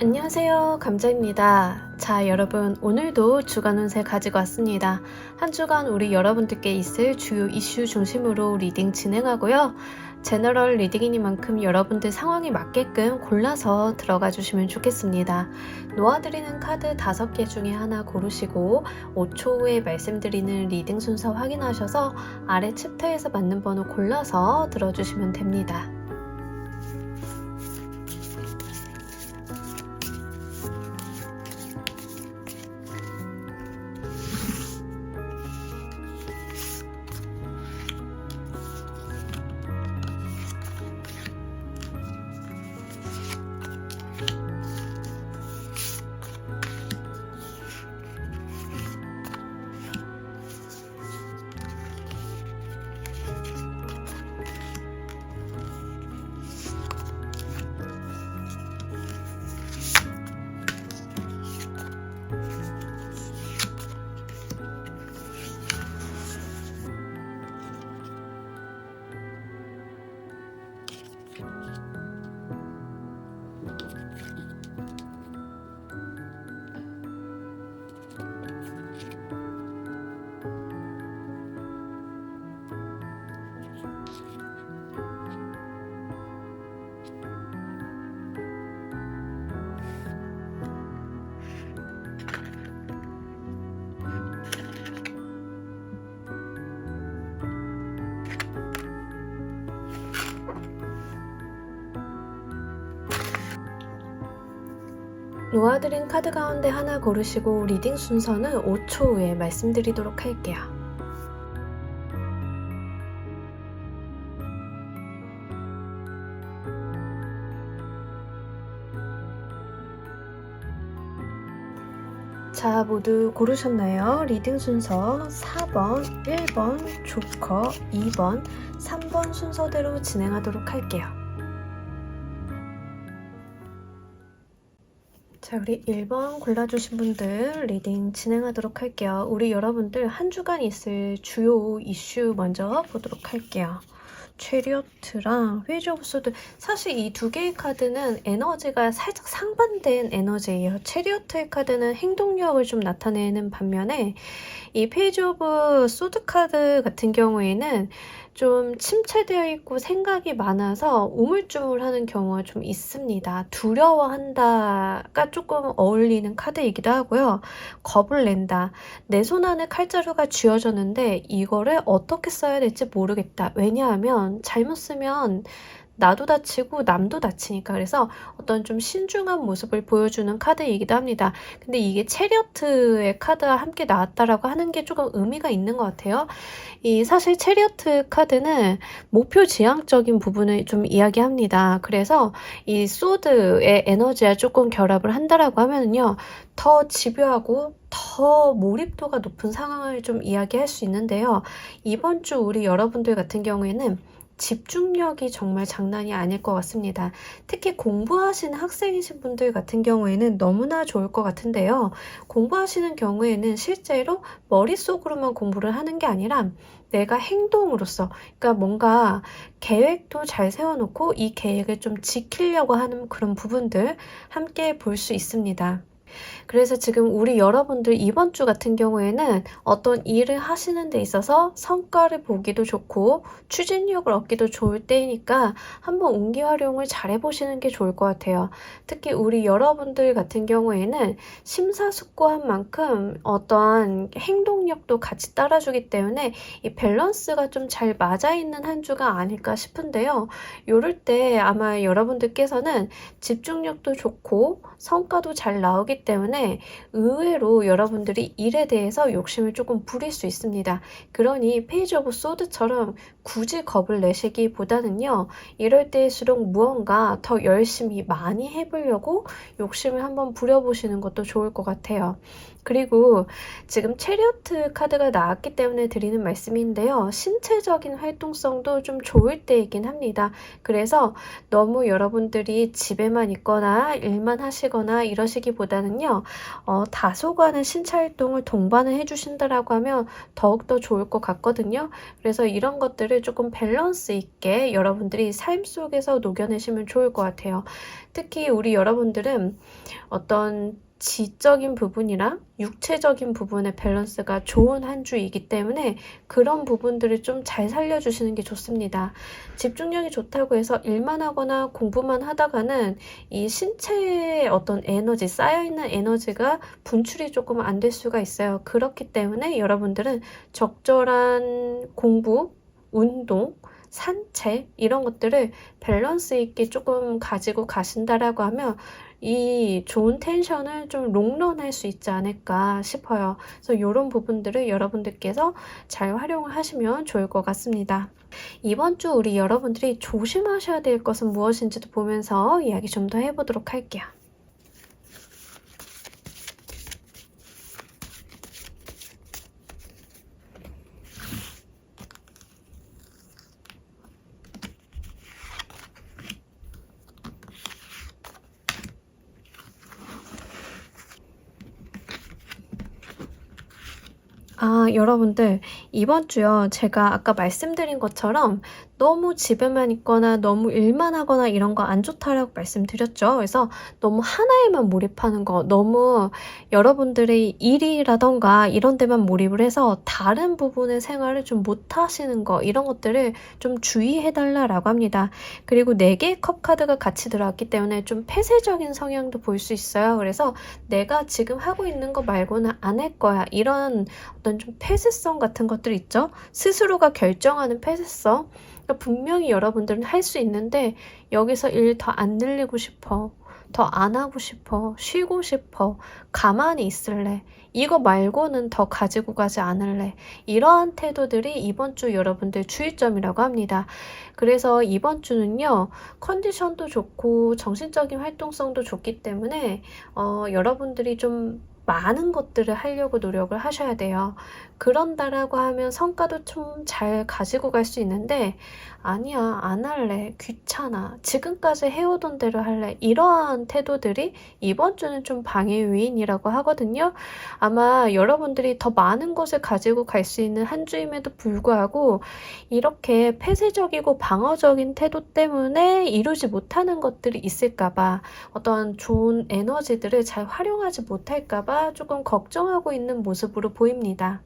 안녕하세요, 감자입니다. 자, 여러분, 오늘도 주간 운세 가지고 왔습니다. 한 주간 우리 여러분들께 있을 주요 이슈 중심으로 리딩 진행하고요. 제너럴 리딩이니만큼 여러분들 상황에 맞게끔 골라서 들어가 주시면 좋겠습니다. 놓아드리는 카드 5개 중에 하나 고르시고 5초 후에 말씀드리는 리딩 순서 확인하셔서 아래 챕터에서 맞는 번호 골라서 들어주시면 됩니다. 놓아드린 카드 가운데 하나 고르시고 리딩 순서는 5초 후에 말씀드리도록 할게요. 자, 모두 고르셨나요? 리딩 순서 4번, 1번, 조커, 2번, 3번 순서대로 진행하도록 할게요. 자, 우리 1번 골라주신 분들 리딩 진행하도록 할게요. 우리 여러분들 한 주간 있을 주요 이슈 먼저 보도록 할게요. 체리어트랑 페이지 오브 소드, 사실 이 두 개의 카드는 에너지가 살짝 상반된 에너지예요. 체리어트의 카드는 행동력을 좀 나타내는 반면에 이 페이지 오브 소드 카드 같은 경우에는 좀 침체되어 있고 생각이 많아서 우물쭈물하는 경우가 좀 있습니다. 두려워한다가 조금 어울리는 카드이기도 하고요. 겁을 낸다. 내 손 안에 칼자루가 쥐어졌는데 이거를 어떻게 써야 될지 모르겠다. 왜냐하면 잘못 쓰면 나도 다치고 남도 다치니까. 그래서 어떤 좀 신중한 모습을 보여주는 카드이기도 합니다. 근데 이게 체리어트의 카드와 함께 나왔다라고 하는 게 조금 의미가 있는 것 같아요. 사실 체리어트 카드는 목표 지향적인 부분을 좀 이야기합니다. 그래서 이 소드의 에너지와 조금 결합을 한다라고 하면요, 더 집요하고 더 몰입도가 높은 상황을 좀 이야기할 수 있는데요. 이번 주 우리 여러분들 같은 경우에는 집중력이 정말 장난이 아닐 것 같습니다. 특히 공부하시는 학생이신 분들 같은 경우에는 너무나 좋을 것 같은데요. 공부하시는 경우에는 실제로 머릿속으로만 공부를 하는 게 아니라 내가 행동으로서, 그러니까 뭔가 계획도 잘 세워놓고 이 계획을 좀 지키려고 하는 그런 부분들 함께 볼 수 있습니다. 그래서 지금 우리 여러분들 이번 주 같은 경우에는 어떤 일을 하시는 데 있어서 성과를 보기도 좋고 추진력을 얻기도 좋을 때이니까 한번 운기 활용을 잘 해보시는 게 좋을 것 같아요. 특히 우리 여러분들 같은 경우에는 심사숙고한 만큼 어떠한 행동력도 같이 따라주기 때문에 이 밸런스가 좀 잘 맞아있는 한 주가 아닐까 싶은데요. 요럴 때 아마 여러분들께서는 집중력도 좋고 성과도 잘 나오기 때문에 의외로 여러분들이 일에 대해서 욕심을 조금 부릴 수 있습니다. 그러니 페이지 오브 소드처럼 굳이 겁을 내시기보다는요, 이럴 때일수록 무언가 더 열심히 많이 해보려고 욕심을 한번 부려보시는 것도 좋을 것 같아요. 그리고 지금 체리어트 카드가 나왔기 때문에 드리는 말씀인데요. 신체적인 활동성도 좀 좋을 때이긴 합니다. 그래서 너무 여러분들이 집에만 있거나 일만 하시거나 이러시기보다는 때는요, 다소간의 신체 활동을 동반을 해주신다라고 하면 더욱더 좋을 것 같거든요. 그래서 이런 것들을 조금 밸런스 있게 여러분들이 삶 속에서 녹여내시면 좋을 것 같아요. 특히 우리 여러분들은 어떤 지적인 부분이랑 육체적인 부분의 밸런스가 좋은 한 주이기 때문에 그런 부분들을 좀 잘 살려주시는 게 좋습니다. 집중력이 좋다고 해서 일만 하거나 공부만 하다가는 이 신체의 어떤 에너지, 쌓여있는 에너지가 분출이 조금 안 될 수가 있어요. 그렇기 때문에 여러분들은 적절한 공부, 운동, 산책 이런 것들을 밸런스 있게 조금 가지고 가신다라고 하면 이 좋은 텐션을 좀 롱런할 수 있지 않을까 싶어요. 그래서 이런 부분들을 여러분들께서 잘 활용을 하시면 좋을 것 같습니다. 이번 주 우리 여러분들이 조심하셔야 될 것은 무엇인지도 보면서 이야기 좀 더 해보도록 할게요. 여러분들 이번 주요. 제가 아까 말씀드린 것처럼 너무 집에만 있거나 너무 일만 하거나 이런 거 안 좋다라고 말씀드렸죠. 그래서 너무 하나에만 몰입하는 거, 너무 여러분들의 일이라던가 이런 데만 몰입을 해서 다른 부분의 생활을 좀 못 하시는 거, 이런 것들을 좀 주의해 달라라고 합니다. 그리고 4개의 컵 카드가 같이 들어왔기 때문에 좀 폐쇄적인 성향도 볼 수 있어요. 그래서 내가 지금 하고 있는 거 말고는 안 할 거야. 이런 어떤 좀 폐쇄성 같은 것들 있죠. 스스로가 결정하는 폐쇄성. 그러니까 분명히 여러분들은 할 수 있는데 여기서 일 더 안 늘리고 싶어. 더 안 하고 싶어. 쉬고 싶어. 가만히 있을래. 이거 말고는 더 가지고 가지 않을래. 이러한 태도들이 이번 주 여러분들 주의점이라고 합니다. 그래서 이번 주는요. 컨디션도 좋고 정신적인 활동성도 좋기 때문에 여러분들이 좀 많은 것들을 하려고 노력을 하셔야 돼요. 그런다라고 하면 성과도 좀 잘 가지고 갈 수 있는데 아니야, 안 할래, 귀찮아, 지금까지 해오던 대로 할래, 이러한 태도들이 이번 주는 좀 방해 요인이라고 하거든요. 아마 여러분들이 더 많은 것을 가지고 갈 수 있는 한 주임에도 불구하고 이렇게 폐쇄적이고 방어적인 태도 때문에 이루지 못하는 것들이 있을까봐, 어떤 좋은 에너지들을 잘 활용하지 못할까봐 조금 걱정하고 있는 모습으로 보입니다.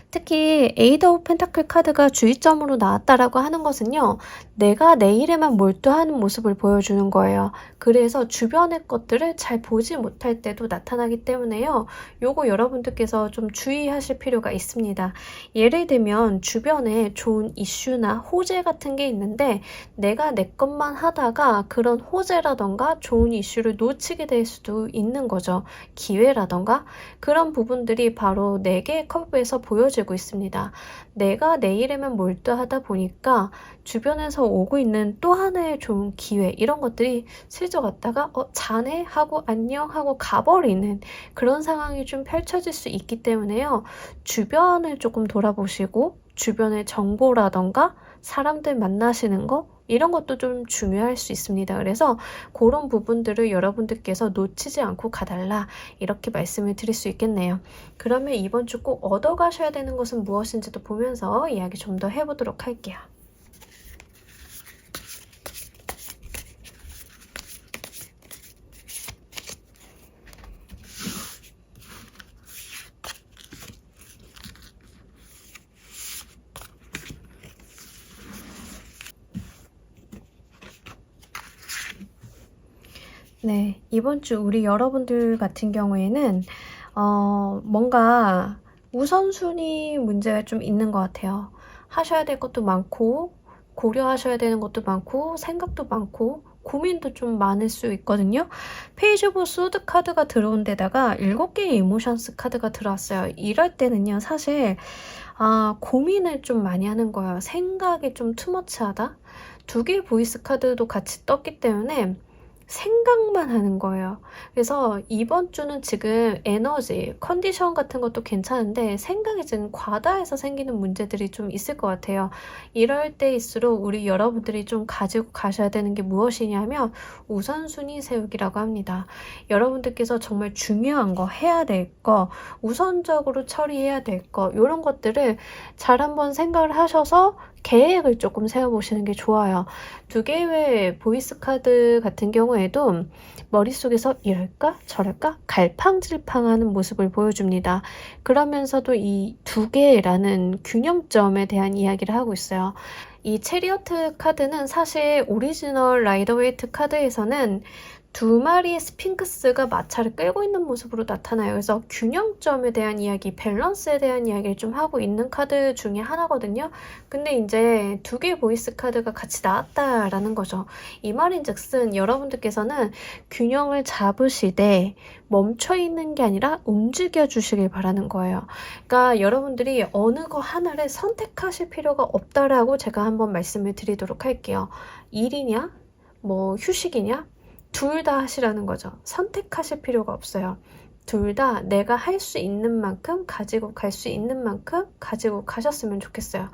특히 에이더 오브 펜타클 카드가 주의점으로 나왔다라고 하는 것은요. 내가 내 일에만 몰두하는 모습을 보여주는 거예요. 그래서 주변의 것들을 잘 보지 못할 때도 나타나기 때문에요. 요거 여러분들께서 좀 주의하실 필요가 있습니다. 예를 들면 주변에 좋은 이슈나 호재 같은 게 있는데 내가 내 것만 하다가 그런 호재라던가 좋은 이슈를 놓치게 될 수도 있는 거죠. 기회라던가 그런 부분들이 바로 4개의 컵에서 보여지고 있습니다. 내가 내 일에만 몰두하다 보니까 주변에서 오고 있는 또 하나의 좋은 기회, 이런 것들이 스쳐갔다가 자네? 하고 안녕? 하고 가버리는 그런 상황이 좀 펼쳐질 수 있기 때문에요. 주변을 조금 돌아보시고 주변의 정보라던가 사람들 만나시는 거 이런 것도 좀 중요할 수 있습니다. 그래서 그런 부분들을 여러분들께서 놓치지 않고 가달라, 이렇게 말씀을 드릴 수 있겠네요. 그러면 이번 주 꼭 얻어가셔야 되는 것은 무엇인지도 보면서 이야기 좀 더 해보도록 할게요. 네, 이번 주 우리 여러분들 같은 경우에는 뭔가 우선순위 문제가 좀 있는 것 같아요. 하셔야 될 것도 많고 고려하셔야 되는 것도 많고 생각도 많고 고민도 좀 많을 수 있거든요. 페이지 오브 소드 카드가 들어온 데다가 7개의 이모션스 카드가 들어왔어요. 이럴 때는요, 사실 고민을 좀 많이 하는 거예요. 생각이 좀 투머치하다. 2개의 보이스 카드도 같이 떴기 때문에 생각만 하는 거예요. 그래서 이번 주는 지금 에너지, 컨디션 같은 것도 괜찮은데 생각이 지금 과다해서 생기는 문제들이 좀 있을 것 같아요. 이럴 때일수록 우리 여러분들이 좀 가지고 가셔야 되는 게 무엇이냐면 우선순위 세우기라고 합니다. 여러분들께서 정말 중요한 거, 해야 될 거, 우선적으로 처리해야 될 거, 이런 것들을 잘 한번 생각을 하셔서 계획을 조금 세워보시는 게 좋아요. 두 개의 보이스 카드 같은 경우에도 머릿속에서 이럴까 저럴까 갈팡질팡하는 모습을 보여줍니다. 그러면서도 이 두 개라는 균형점에 대한 이야기를 하고 있어요. 이 체리어트 카드는 사실 오리지널 라이더 웨이트 카드에서는 두 마리의 스핑크스가 마차를 끌고 있는 모습으로 나타나요. 그래서 균형점에 대한 이야기, 밸런스에 대한 이야기를 좀 하고 있는 카드 중에 하나거든요. 근데 이제 두 개의 보이스 카드가 같이 나왔다라는 거죠. 이 말인즉슨 여러분들께서는 균형을 잡으시되 멈춰 있는 게 아니라 움직여 주시길 바라는 거예요. 그러니까 여러분들이 어느 거 하나를 선택하실 필요가 없다라고 제가 한번 말씀을 드리도록 할게요. 일이냐? 뭐 휴식이냐? 둘 다 하시라는 거죠. 선택하실 필요가 없어요. 둘 다 내가 할 수 있는 만큼 가지고 갈 수 있는 만큼 가지고 가셨으면 좋겠어요.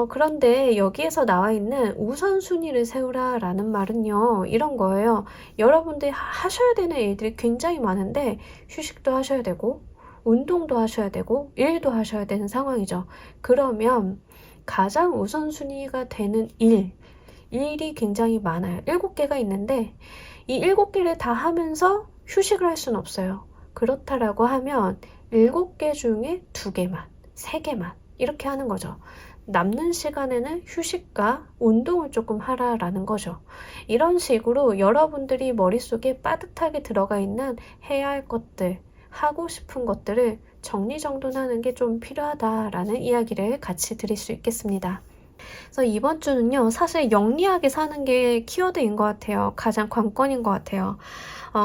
그런데 여기에서 나와 있는 우선순위를 세우라 라는 말은요, 이런 거예요. 여러분들이 하셔야 되는 일들이 굉장히 많은데 휴식도 하셔야 되고 운동도 하셔야 되고 일도 하셔야 되는 상황이죠. 그러면 가장 우선순위가 되는 일이 굉장히 많아요. 7개가 있는데 이 7개를 다 하면서 휴식을 할 수는 없어요. 그렇다라고 하면 7개 중에 2개만, 3개만 이렇게 하는 거죠. 남는 시간에는 휴식과 운동을 조금 하라라는 거죠. 이런 식으로 여러분들이 머릿속에 빠듯하게 들어가 있는 해야 할 것들, 하고 싶은 것들을 정리정돈하는 게 좀 필요하다라는 이야기를 같이 드릴 수 있겠습니다. 그래서 이번 주는요, 사실 영리하게 사는 게 키워드인 것 같아요. 가장 관건인 것 같아요.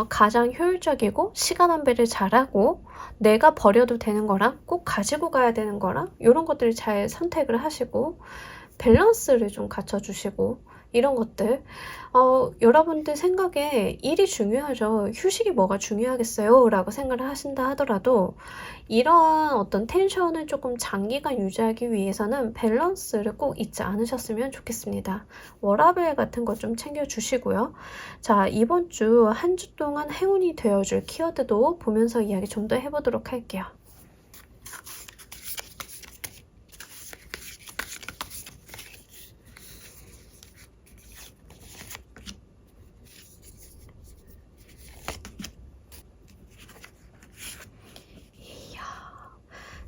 가장 효율적이고 시간 안배를 잘하고 내가 버려도 되는 거랑 꼭 가지고 가야 되는 거랑 이런 것들을 잘 선택을 하시고 밸런스를 좀 갖춰주시고 이런 것들 여러분들 생각에 일이 중요하죠. 휴식이 뭐가 중요하겠어요? 라고 생각을 하신다 하더라도 이러한 어떤 텐션을 조금 장기간 유지하기 위해서는 밸런스를 꼭 잊지 않으셨으면 좋겠습니다. 워라밸 같은 거 좀 챙겨주시고요. 자, 이번 주 한 주 동안 행운이 되어줄 키워드도 보면서 이야기 좀 더 해보도록 할게요.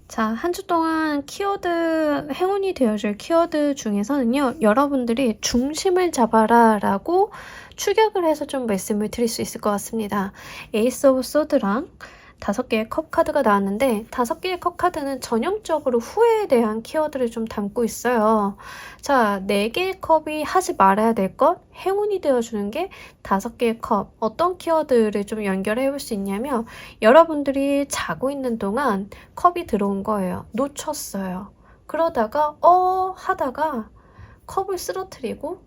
자, 한 주 동안 키워드, 행운이 되어줄 키워드 중에서는요, 여러분들이 중심을 잡아라 라고 추격을 해서 좀 말씀을 드릴 수 있을 것 같습니다. 에이스 오브 소드랑 5개의 컵 카드가 나왔는데 5개의 컵 카드는 전형적으로 후회에 대한 키워드를 좀 담고 있어요. 자, 4개의 컵이 하지 말아야 될 것, 행운이 되어주는 게 5개의 컵. 어떤 키워드를 좀 연결해 볼 수 있냐면 여러분들이 자고 있는 동안 컵이 들어온 거예요. 놓쳤어요. 그러다가 하다가 컵을 쓰러뜨리고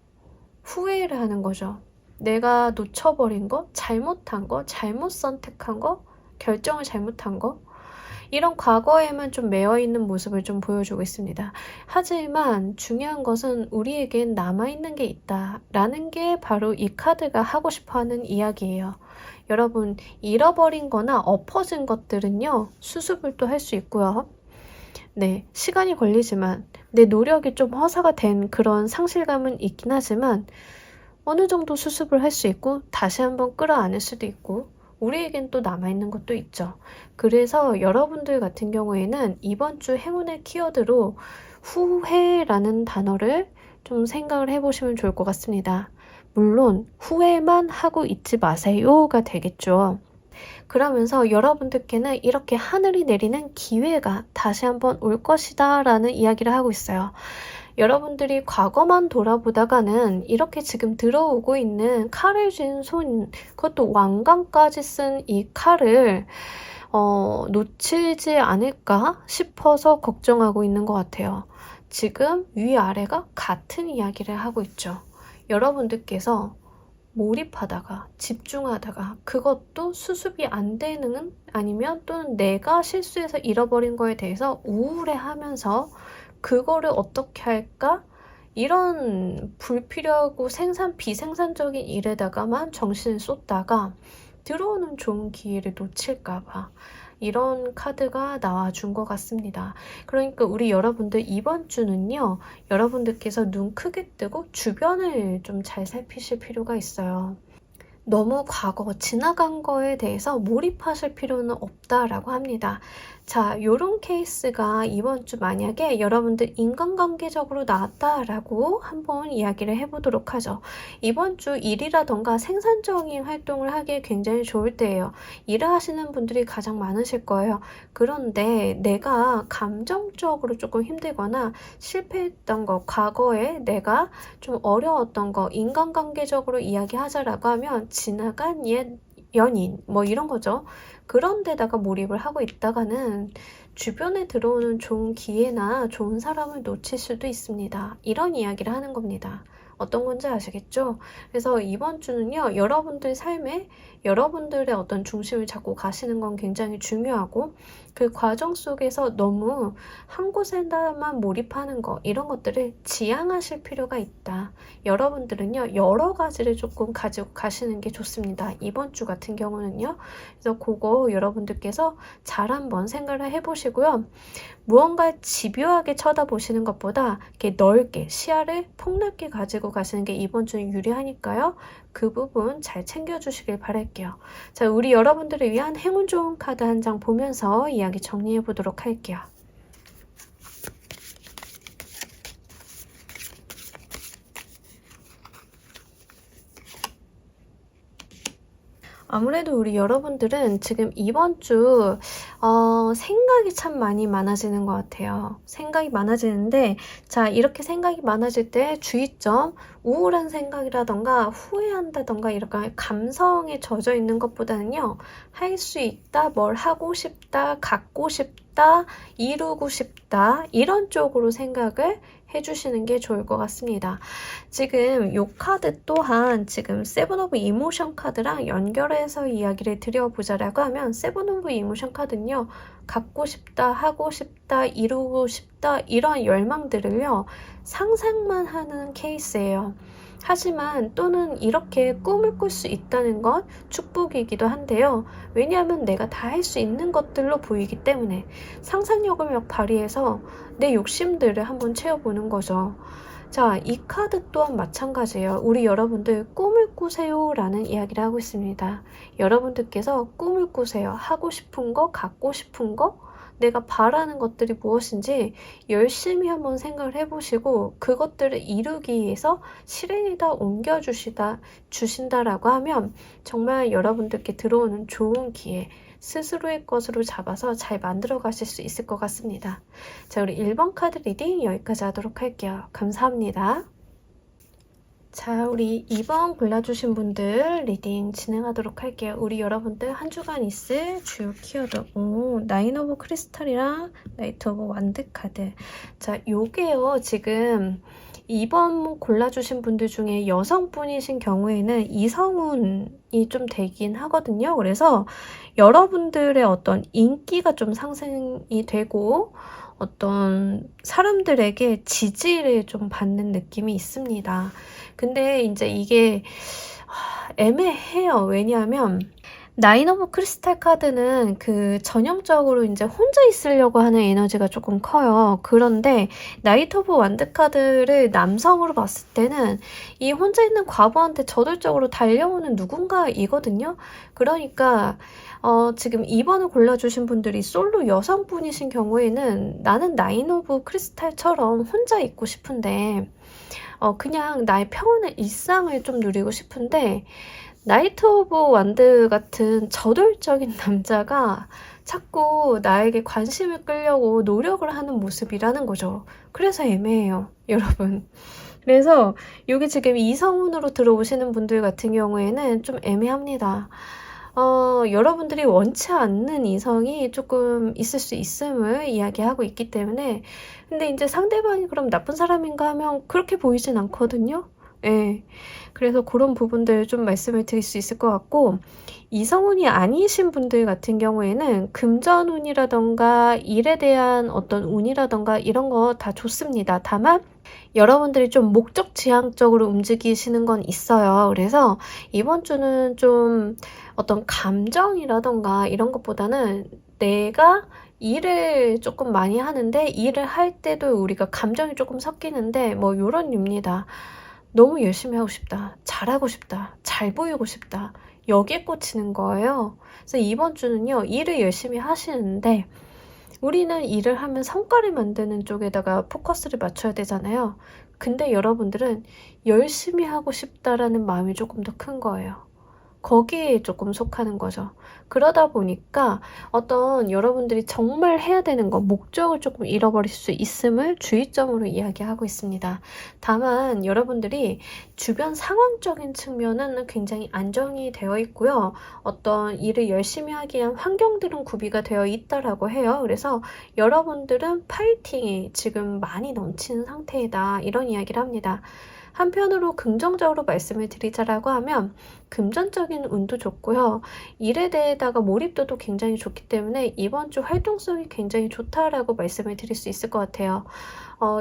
후회를 하는 거죠. 내가 놓쳐버린 거, 잘못한 거, 잘못 선택한 거, 결정을 잘못한 거, 이런 과거에만 좀 매여있는 모습을 좀 보여주고 있습니다. 하지만 중요한 것은 우리에겐 남아있는 게 있다 라는 게 바로 이 카드가 하고 싶어하는 이야기예요. 여러분, 잃어버린 거나 엎어진 것들은요, 수습을 또 할 수 있고요. 네, 시간이 걸리지만 내 노력이 좀 허사가 된 그런 상실감은 있긴 하지만 어느 정도 수습을 할 수 있고 다시 한번 끌어안을 수도 있고 우리에겐 또 남아있는 것도 있죠. 그래서 여러분들 같은 경우에는 이번 주 행운의 키워드로 후회라는 단어를 좀 생각을 해보시면 좋을 것 같습니다. 물론 후회만 하고 있지 마세요가 되겠죠. 그러면서 여러분들께는 이렇게 하늘이 내리는 기회가 다시 한번 올 것이다 라는 이야기를 하고 있어요. 여러분들이 과거만 돌아보다가는 이렇게 지금 들어오고 있는 칼을 쥔 손, 그것도 왕관까지 쓴 이 칼을 놓치지 않을까 싶어서 걱정하고 있는 것 같아요. 지금 위아래가 같은 이야기를 하고 있죠. 여러분들께서 몰입하다가 집중하다가 그것도 수습이 안 되는, 아니면 또는 내가 실수해서 잃어버린 거에 대해서 우울해하면서 그거를 어떻게 할까? 이런 불필요하고 비생산적인 일에다가만 정신을 쏟다가 들어오는 좋은 기회를 놓칠까봐 이런 카드가 나와준 것 같습니다. 그러니까 우리 여러분들 이번 주는요, 여러분들께서 눈 크게 뜨고 주변을 좀 잘 살피실 필요가 있어요. 너무 과거, 지나간 거에 대해서 몰입하실 필요는 없다라고 합니다. 자, 요런 케이스가 이번 주 만약에 여러분들 인간관계적으로 나왔다라고 한번 이야기를 해보도록 하죠. 이번 주 일이라던가 생산적인 활동을 하기에 굉장히 좋을 때예요. 일을 하시는 분들이 가장 많으실 거예요. 그런데 내가 감정적으로 조금 힘들거나 실패했던 거, 과거에 내가 좀 어려웠던 거, 인간관계적으로 이야기하자라고 하면 지나간 옛 연인 뭐 이런 거죠. 그런 데다가 몰입을 하고 있다가는 주변에 들어오는 좋은 기회나 좋은 사람을 놓칠 수도 있습니다. 이런 이야기를 하는 겁니다. 어떤 건지 아시겠죠? 그래서 이번 주는요, 여러분들 삶에 여러분들의 어떤 중심을 잡고 가시는 건 굉장히 중요하고, 그 과정 속에서 너무 한 곳에만 몰입하는 거, 이런 것들을 지양하실 필요가 있다. 여러분들은요, 여러 가지를 조금 가지고 가시는 게 좋습니다. 이번 주 같은 경우는요. 그래서 그거 여러분들께서 잘 한번 생각을 해보시고요. 무언가 집요하게 쳐다보시는 것보다 이렇게 넓게 시야를 폭넓게 가지고 가시는 게 이번 주는 유리하니까요. 그 부분 잘 챙겨주시길 바랄게요. 자, 우리 여러분들을 위한 행운 좋은 카드 한 장 보면서 이야기 정리해 보도록 할게요. 아무래도 우리 여러분들은 지금 이번 주 생각이 참 많이 많아지는 것 같아요. 생각이 많아지는데, 자, 이렇게 생각이 많아질 때 주의점, 우울한 생각이라던가 후회한다던가 이렇게 감성에 젖어 있는 것보다는요, 할 수 있다, 뭘 하고 싶다, 갖고 싶다, 이루고 싶다, 이런 쪽으로 생각을 해주시는 게 좋을 것 같습니다. 지금 이 카드 또한 지금 세븐 오브 이모션 카드랑 연결해서 이야기를 드려보자라고 하면, 세븐 오브 이모션 카드는요, 갖고 싶다, 하고 싶다, 이루고 싶다, 이런 열망들을요, 상상만 하는 케이스예요. 하지만 또는 이렇게 꿈을 꿀 수 있다는 건 축복이기도 한데요. 왜냐하면 내가 다 할 수 있는 것들로 보이기 때문에 상상력을 막 발휘해서 내 욕심들을 한번 채워보는 거죠. 자, 이 카드 또한 마찬가지예요. 우리 여러분들 꿈을 꾸세요 라는 이야기를 하고 있습니다. 여러분들께서 꿈을 꾸세요. 하고 싶은 거, 갖고 싶은 거, 내가 바라는 것들이 무엇인지 열심히 한번 생각을 해보시고 그것들을 이루기 위해서 실행에다 주신다라고 하면 정말 여러분들께 들어오는 좋은 기회, 스스로의 것으로 잡아서 잘 만들어 가실 수 있을 것 같습니다. 자, 우리 1번 카드 리딩 여기까지 하도록 할게요. 감사합니다. 자, 우리 2번 골라주신 분들 리딩 진행하도록 할게요. 우리 여러분들 한 주간 있을 주요 키워드, 나인 오브 크리스탈이랑 나이트 오브 완드 카드. 자, 요게요, 지금 2번 골라주신 분들 중에 여성분이신 경우에는 이성운이 좀 되긴 하거든요. 그래서 여러분들의 어떤 인기가 좀 상승이 되고 어떤 사람들에게 지지를 좀 받는 느낌이 있습니다. 근데 이제 이게 애매해요. 왜냐하면 나인 오브 크리스탈 카드는 그 전형적으로 이제 혼자 있으려고 하는 에너지가 조금 커요. 그런데 나이트 오브 완드 카드를 남성으로 봤을 때는 이 혼자 있는 과부한테 저돌적으로 달려오는 누군가이거든요. 그러니까 지금 2번을 골라주신 분들이 솔로 여성분이신 경우에는 나는 나인 오브 크리스탈처럼 혼자 있고 싶은데 그냥 나의 평온한 일상을 좀 누리고 싶은데 나이트 오브 완드 같은 저돌적인 남자가 자꾸 나에게 관심을 끌려고 노력을 하는 모습이라는 거죠. 그래서 애매해요, 여러분. 그래서 이게 지금 이성운으로 들어오시는 분들 같은 경우에는 좀 애매합니다. 여러분들이 원치 않는 이성이 조금 있을 수 있음을 이야기하고 있기 때문에, 근데 이제 상대방이 그럼 나쁜 사람인가 하면 그렇게 보이진 않거든요. 예. 그래서 그런 부분들 좀 말씀을 드릴 수 있을 것 같고, 이성운이 아니신 분들 같은 경우에는 금전운이라던가 일에 대한 어떤 운이라던가 이런 거 다 좋습니다. 다만 여러분들이 좀 목적 지향적으로 움직이시는 건 있어요. 그래서 이번 주는 좀 어떤 감정이라던가 이런 것보다는 내가 일을 조금 많이 하는데, 일을 할 때도 우리가 감정이 조금 섞이는데 뭐 요런 류입니다. 너무 열심히 하고 싶다, 잘하고 싶다, 잘 보이고 싶다, 여기에 꽂히는 거예요. 그래서 이번 주는요, 일을 열심히 하시는데 우리는 일을 하면 성과를 만드는 쪽에다가 포커스를 맞춰야 되잖아요. 근데 여러분들은 열심히 하고 싶다라는 마음이 조금 더 큰 거예요. 거기에 조금 속하는 거죠. 그러다 보니까 어떤 여러분들이 정말 해야 되는 거, 목적을 조금 잃어버릴 수 있음을 주의점으로 이야기하고 있습니다. 다만 여러분들이 주변 상황적인 측면은 굉장히 안정이 되어 있고요. 어떤 일을 열심히 하기 위한 환경들은 구비가 되어 있다라고 해요. 그래서 여러분들은 파이팅이 지금 많이 넘치는 상태이다, 이런 이야기를 합니다. 한편으로 긍정적으로 말씀을 드리자라고 하면 금전적인 운도 좋고요. 일에 대해다가 몰입도도 굉장히 좋기 때문에 이번 주 활동성이 굉장히 좋다라고 말씀을 드릴 수 있을 것 같아요.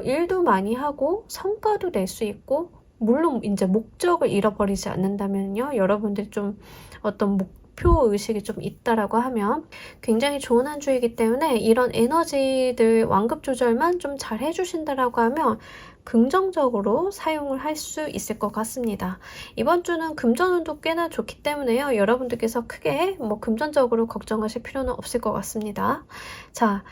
일도 많이 하고 성과도 낼 수 있고, 물론 이제 목적을 잃어버리지 않는다면요, 여러분들이 좀 어떤 목표 의식이 좀 있다라고 하면 굉장히 좋은 한 주이기 때문에 이런 에너지들 완급 조절만 좀 잘 해주신다라고 하면 긍정적으로 사용을 할 수 있을 것 같습니다. 이번 주는 금전운도 꽤나 좋기 때문에요, 여러분들께서 크게 뭐 금전적으로 걱정하실 필요는 없을 것 같습니다. 자,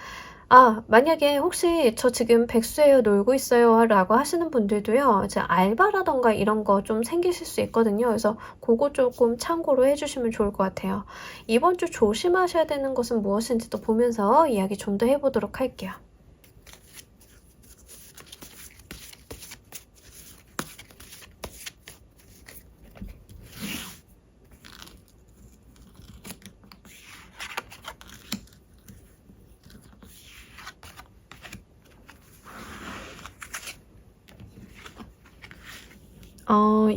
만약에 혹시 저 지금 백수예요, 놀고 있어요 라고 하시는 분들도요, 이제 알바라던가 이런 거 좀 생기실 수 있거든요. 그래서 그거 조금 참고로 해주시면 좋을 것 같아요. 이번 주 조심하셔야 되는 것은 무엇인지도 보면서 이야기 좀 더 해보도록 할게요.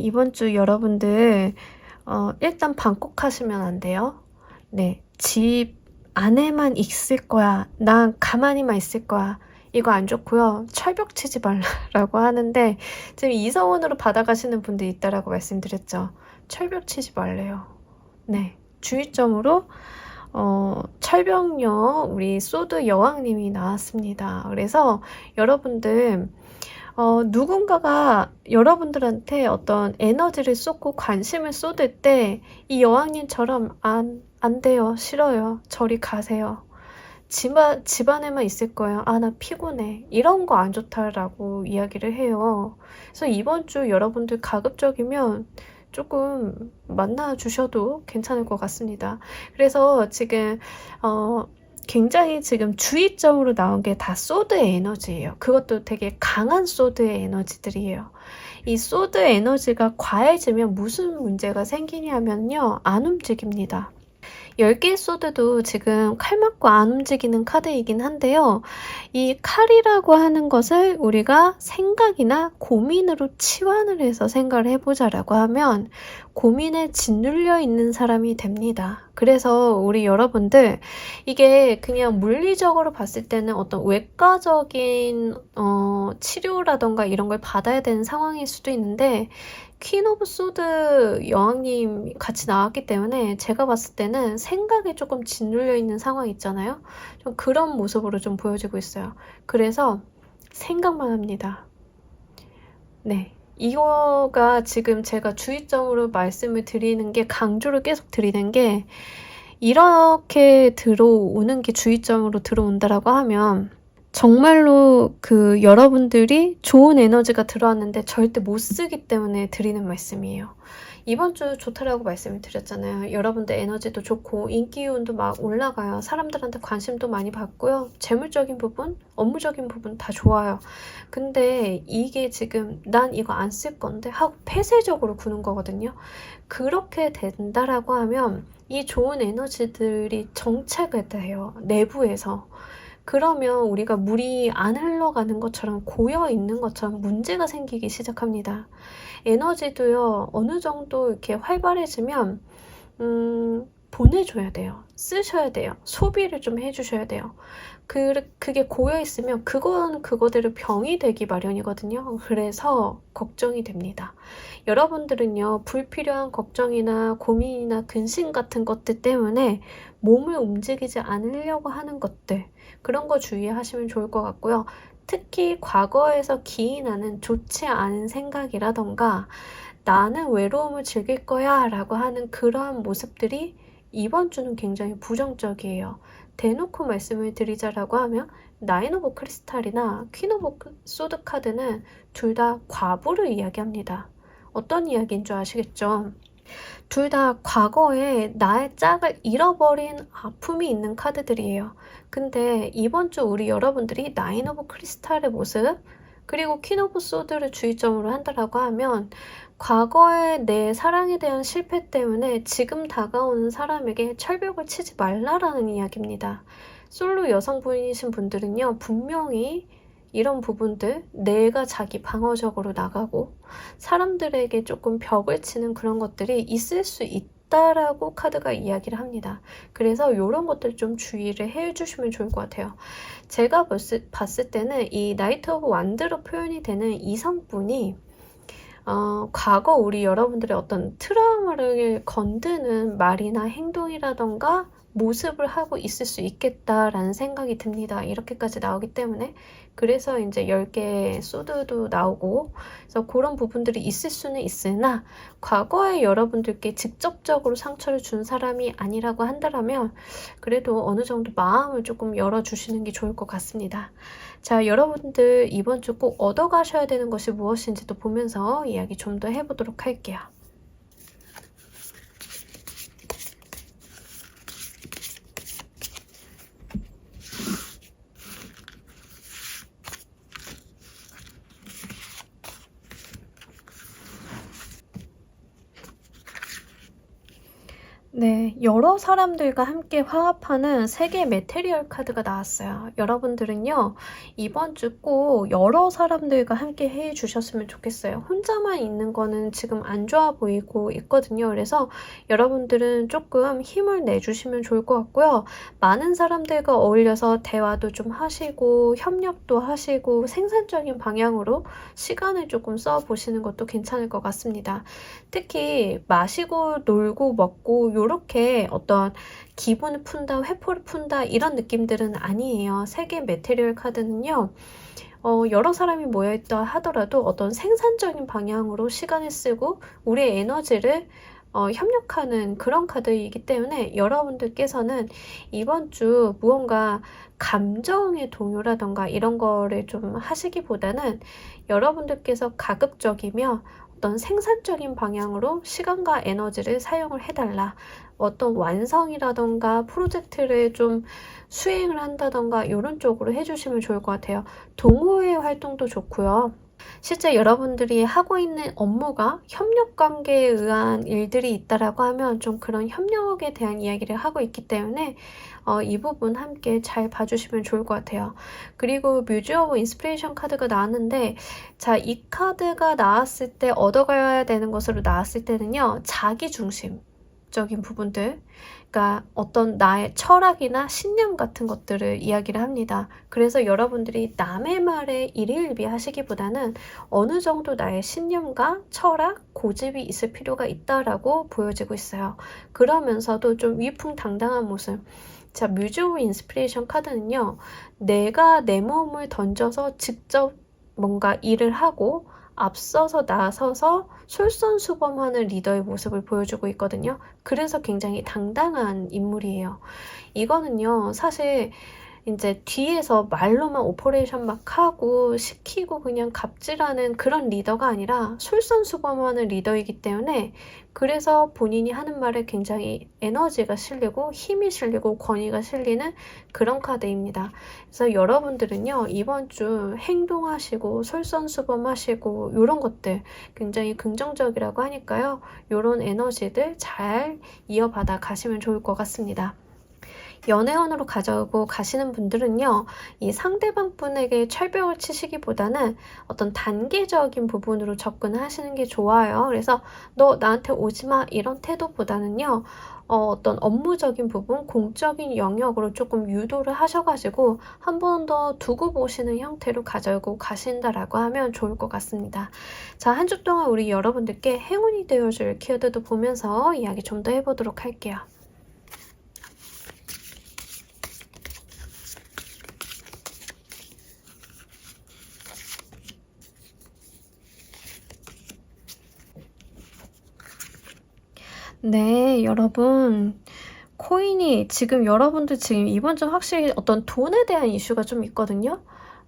이번 주 여러분들 일단 방콕하시면 안 돼요. 네, 집 안에만 있을 거야, 난 가만히만 있을 거야, 이거 안 좋고요. 철벽 치지 말라고 하는데 지금 이성운으로 받아가시는 분들 있다라고 말씀드렸죠. 철벽 치지 말래요. 네, 주의점으로 철벽녀 우리 소드 여왕님이 나왔습니다. 그래서 여러분들 누군가가 여러분들한테 어떤 에너지를 쏟고 관심을 쏟을 때 이 여왕님처럼 안 돼요, 싫어요, 저리 가세요, 집안에만 있을 거예요, 나 피곤해, 이런 거 안 좋다라고 이야기를 해요. 그래서 이번 주 여러분들 가급적이면 조금 만나주셔도 괜찮을 것 같습니다. 그래서 지금 굉장히 지금 주의점으로 나온 게 다 소드의 에너지예요. 그것도 되게 강한 소드의 에너지들이에요. 이 소드 에너지가 과해지면 무슨 문제가 생기냐면요, 안 움직입니다. 10개의 소드도 지금 칼 맞고 안 움직이는 카드이긴 한데요. 이 칼이라고 하는 것을 우리가 생각이나 고민으로 치환을 해서 생각을 해보자라고 하면 고민에 짓눌려 있는 사람이 됩니다. 그래서 우리 여러분들, 이게 그냥 물리적으로 봤을 때는 어떤 외과적인 치료라던가 이런 걸 받아야 되는 상황일 수도 있는데, 퀸 오브 소드 여왕님 같이 나왔기 때문에 제가 봤을 때는 생각에 조금 짓눌려 있는 상황 있잖아요. 좀 그런 모습으로 좀 보여지고 있어요. 그래서 생각만 합니다. 네, 이거가 지금 제가 주의점으로 말씀을 드리는 게, 강조를 계속 드리는 게, 이렇게 들어오는 게 주의점으로 들어온다라고 하면 정말로 그 여러분들이 좋은 에너지가 들어왔는데 절대 못 쓰기 때문에 드리는 말씀이에요. 이번 주 좋다라고 말씀을 드렸잖아요. 여러분들 에너지도 좋고 인기운도 막 올라가요. 사람들한테 관심도 많이 받고요. 재물적인 부분, 업무적인 부분 다 좋아요. 근데 이게 지금 난 이거 안 쓸 건데 하고 폐쇄적으로 구는 거거든요. 그렇게 된다라고 하면 이 좋은 에너지들이 정체가 돼요, 내부에서. 그러면 우리가 물이 안 흘러가는 것처럼 고여 있는 것처럼 문제가 생기기 시작합니다. 에너지도요, 어느 정도 이렇게 활발해지면 보내줘야 돼요. 쓰셔야 돼요. 소비를 좀 해주셔야 돼요. 그게 고여있으면 그건 그거대로 병이 되기 마련이거든요. 그래서 걱정이 됩니다. 여러분들은요, 불필요한 걱정이나 고민이나 근심 같은 것들 때문에 몸을 움직이지 않으려고 하는 것들, 그런 거 주의하시면 좋을 것 같고요. 특히 과거에서 기인하는 좋지 않은 생각이라던가 나는 외로움을 즐길 거야 라고 하는 그러한 모습들이 이번 주는 굉장히 부정적이에요. 대놓고 말씀을 드리자라고 하면 나인 오브 크리스탈이나 퀸 오브 소드 카드는 둘 다 과부를 이야기합니다. 어떤 이야기인 줄 아시겠죠? 둘 다 과거에 나의 짝을 잃어버린 아픔이 있는 카드들이에요. 근데 이번 주 우리 여러분들이 나인 오브 크리스탈의 모습 그리고 퀸 오브 소드를 주의점으로 한다라고 하면 과거의 내 사랑에 대한 실패 때문에 지금 다가오는 사람에게 철벽을 치지 말라라는 이야기입니다. 솔로 여성분이신 분들은요, 분명히 이런 부분들, 내가 자기 방어적으로 나가고 사람들에게 조금 벽을 치는 그런 것들이 있을 수 있다라고 카드가 이야기를 합니다. 그래서 이런 것들 좀 주의를 해주시면 좋을 것 같아요. 제가 봤을 때는 이 나이트 오브 완드로 표현이 되는 이성분이 과거 우리 여러분들의 어떤 트라우마를 건드는 말이나 행동이라던가 모습을 하고 있을 수 있겠다라는 생각이 듭니다. 이렇게까지 나오기 때문에. 그래서 이제 10개의 소드도 나오고, 그래서 그런 부분들이 있을 수는 있으나, 과거에 여러분들께 직접적으로 상처를 준 사람이 아니라고 한다면, 그래도 어느 정도 마음을 조금 열어주시는 게 좋을 것 같습니다. 자, 여러분들 이번 주 꼭 얻어가셔야 되는 것이 무엇인지도 보면서 이야기 좀 더 해보도록 할게요. 네, 여러 사람들과 함께 화합하는 세계 메테리얼 카드가 나왔어요. 여러분들은요, 이번 주 꼭 여러 사람들과 함께 해주셨으면 좋겠어요. 혼자만 있는 거는 지금 안 좋아 보이고 있거든요. 그래서 여러분들은 조금 힘을 내주시면 좋을 것 같고요. 많은 사람들과 어울려서 대화도 좀 하시고, 협력도 하시고, 생산적인 방향으로 시간을 조금 써보시는 것도 괜찮을 것 같습니다. 특히 마시고 놀고 먹고 요렇게 어떤 기분을 푼다, 회포를 푼다 이런 느낌들은 아니에요. 세계 메테리얼 카드는요. 여러 사람이 모여있다 하더라도 어떤 생산적인 방향으로 시간을 쓰고 우리의 에너지를 협력하는 그런 카드이기 때문에 여러분들께서는 이번 주 무언가 감정의 동요라던가 이런 거를 좀 하시기보다는 여러분들께서 가급적이며 어떤 생산적인 방향으로 시간과 에너지를 사용을 해달라. 어떤 완성이라던가 프로젝트를 좀 수행을 한다던가 이런 쪽으로 해주시면 좋을 것 같아요. 동호회 활동도 좋고요. 실제 여러분들이 하고 있는 업무가 협력 관계에 의한 일들이 있다라고 하면 좀 그런 협력에 대한 이야기를 하고 있기 때문에 이 부분 함께 잘 봐주시면 좋을 것 같아요. 그리고 뮤즈 오브 인스피레이션 카드가 나왔는데 자, 이 카드가 나왔을 때 얻어가야 되는 것으로 나왔을 때는요, 자기 중심적인 부분들, 그러니까 어떤 나의 철학이나 신념 같은 것들을 이야기를 합니다. 그래서 여러분들이 남의 말에 일희일비 하시기보다는 어느 정도 나의 신념과 철학, 고집이 있을 필요가 있다라고 보여지고 있어요. 그러면서도 좀 위풍당당한 모습. 자, 뮤즈 오브 인스피레이션 카드는요, 내가 내 몸을 던져서 직접 뭔가 일을 하고 앞서서 나서서 솔선수범하는 리더의 모습을 보여주고 있거든요. 그래서 굉장히 당당한 인물이에요. 이거는요, 사실 이제 뒤에서 말로만 오퍼레이션 막 하고 시키고 그냥 갑질하는 그런 리더가 아니라 솔선수범하는 리더이기 때문에 그래서 본인이 하는 말에 굉장히 에너지가 실리고 힘이 실리고 권위가 실리는 그런 카드입니다. 그래서 여러분들은요, 이번 주 행동하시고 솔선수범하시고 이런 것들 굉장히 긍정적이라고 하니까요. 이런 에너지들 잘 이어받아 가시면 좋을 것 같습니다. 연애운으로 가져오고 가시는 분들은요, 이 상대방 분에게 철벽을 치시기보다는 어떤 단계적인 부분으로 접근하시는 게 좋아요. 그래서 너 나한테 오지 마 이런 태도보다는요, 어떤 업무적인 부분, 공적인 영역으로 조금 유도를 하셔가지고 한 번 더 두고 보시는 형태로 가져오고 가신다라고 하면 좋을 것 같습니다. 자, 한 주 동안 우리 여러분들께 행운이 되어줄 키워드도 보면서 이야기 좀 더 해보도록 할게요. 네, 여러분. 코인이 지금 여러분들 지금 이번 주 확실히 어떤 돈에 대한 이슈가 좀 있거든요.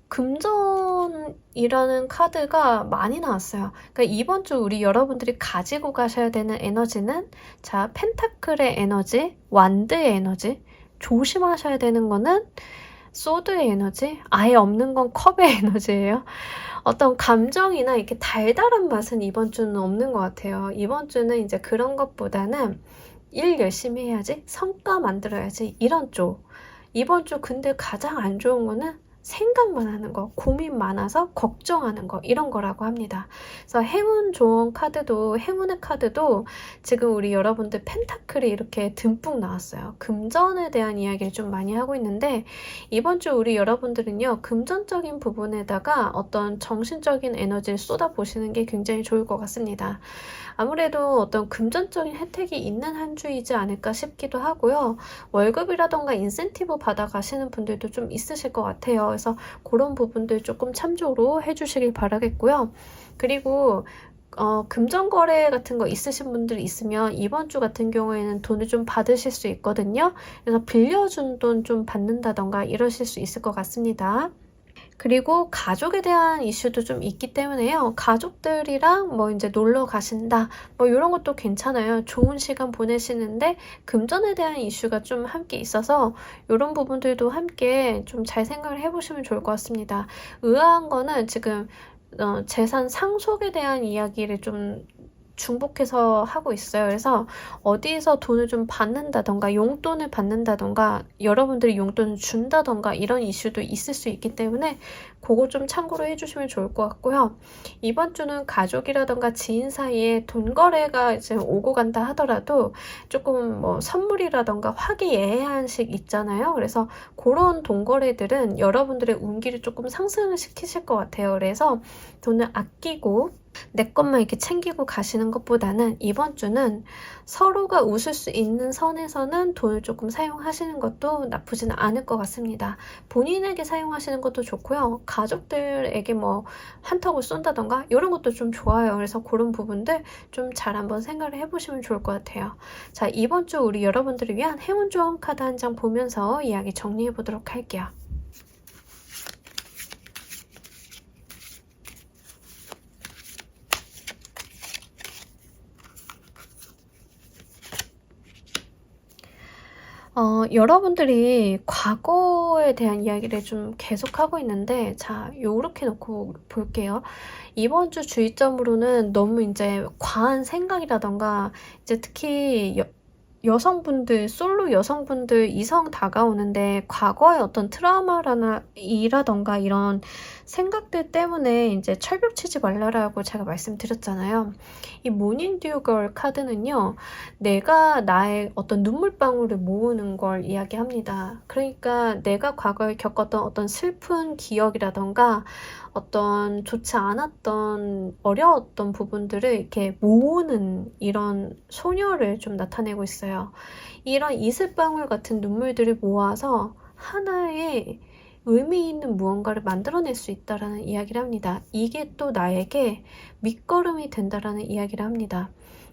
금전이라는 카드가 많이 나왔어요. 그러니까 이번 주 우리 여러분들이 가지고 가셔야 되는 에너지는 자, 펜타클의 에너지, 완드의 에너지, 조심하셔야 되는 거는 소드의 에너지, 아예 없는 건 컵의 에너지예요. 어떤 감정이나 이렇게 달달한 맛은 이번 주는 없는 것 같아요. 이번 주는 이제 그런 것보다는 일 열심히 해야지, 성과 만들어야지, 이런 쪽. 이번 주 근데 가장 안 좋은 거는 생각만 하는 거, 고민 많아서 걱정하는 거, 이런 거라고 합니다. 그래서 행운 좋은 카드도, 행운의 카드도 지금 우리 여러분들 펜타클이 이렇게 듬뿍 나왔어요. 금전에 대한 이야기를 좀 많이 하고 있는데 이번 주 우리 여러분들은요, 금전적인 부분에다가 어떤 정신적인 에너지를 쏟아보시는 게 굉장히 좋을 것 같습니다. 아무래도 어떤 금전적인 혜택이 있는 한 주이지 않을까 싶기도 하고요. 월급이라던가 인센티브 받아가시는 분들도 좀 있으실 것 같아요. 그래서 그런 부분들 조금 참조로 해주시길 바라겠고요. 그리고 금전거래 같은 거 있으신 분들이 있으면 이번 주 같은 경우에는 돈을 좀 받으실 수 있거든요. 그래서 빌려준 돈 좀 받는다던가 이러실 수 있을 것 같습니다. 그리고 가족에 대한 이슈도 좀 있기 때문에요. 가족들이랑 뭐 이제 놀러 가신다, 뭐 이런 것도 괜찮아요. 좋은 시간 보내시는데 금전에 대한 이슈가 좀 함께 있어서 이런 부분들도 함께 좀 잘 생각을 해보시면 좋을 것 같습니다. 의아한 거는 지금 재산 상속에 대한 이야기를 좀 중복해서 하고 있어요. 그래서 어디서 돈을 좀 받는다던가 용돈을 받는다던가 여러분들이 용돈을 준다던가 이런 이슈도 있을 수 있기 때문에 그거 좀 참고로 해주시면 좋을 것 같고요. 이번 주는 가족이라던가 지인 사이에 돈 거래가 이제 오고 간다 하더라도 조금 뭐 선물이라던가 화기애애한식 있잖아요. 그래서 그런 돈 거래들은 여러분들의 운기를 조금 상승을 시키실 것 같아요. 그래서 돈을 아끼고 내 것만 이렇게 챙기고 가시는 것보다는 이번 주는 서로가 웃을 수 있는 선에서는 돈을 조금 사용하시는 것도 나쁘지는 않을 것 같습니다. 본인에게 사용하시는 것도 좋고요. 가족들에게 뭐 한턱을 쏜다던가 이런 것도 좀 좋아요. 그래서 그런 부분들 좀 잘 한번 생각을 해보시면 좋을 것 같아요. 자, 이번 주 우리 여러분들을 위한 행운 조언 카드 한 장 보면서 이야기 정리해 보도록 할게요. 여러분들이 과거에 대한 이야기를 좀 계속하고 있는데, 자, 요렇게 놓고 볼게요. 이번 주 주의점으로는 너무 이제 과한 생각이라던가, 이제 특히 여성분들, 솔로 여성분들 이성 다가오는데 과거의 어떤 트라우마라던가 이런 생각들 때문에 이제 철벽 치지 말라라고 제가 말씀드렸잖아요. 이 모닝 듀걸 카드는요, 내가 나의 어떤 눈물방울을 모으는 걸 이야기합니다. 그러니까 내가 과거에 겪었던 어떤 슬픈 기억이라던가 어떤 좋지 않았던 어려웠던 부분들을 이렇게 모으는 이런 소녀를 좀 나타내고 있어요. 이런 이슬방울 같은 눈물들을 모아서 하나의 의미 있는 무언가를 만들어낼 수 있다라는 이야기를 합니다. 이게 또 나에게 밑거름이 된다라는 이야기를 합니다.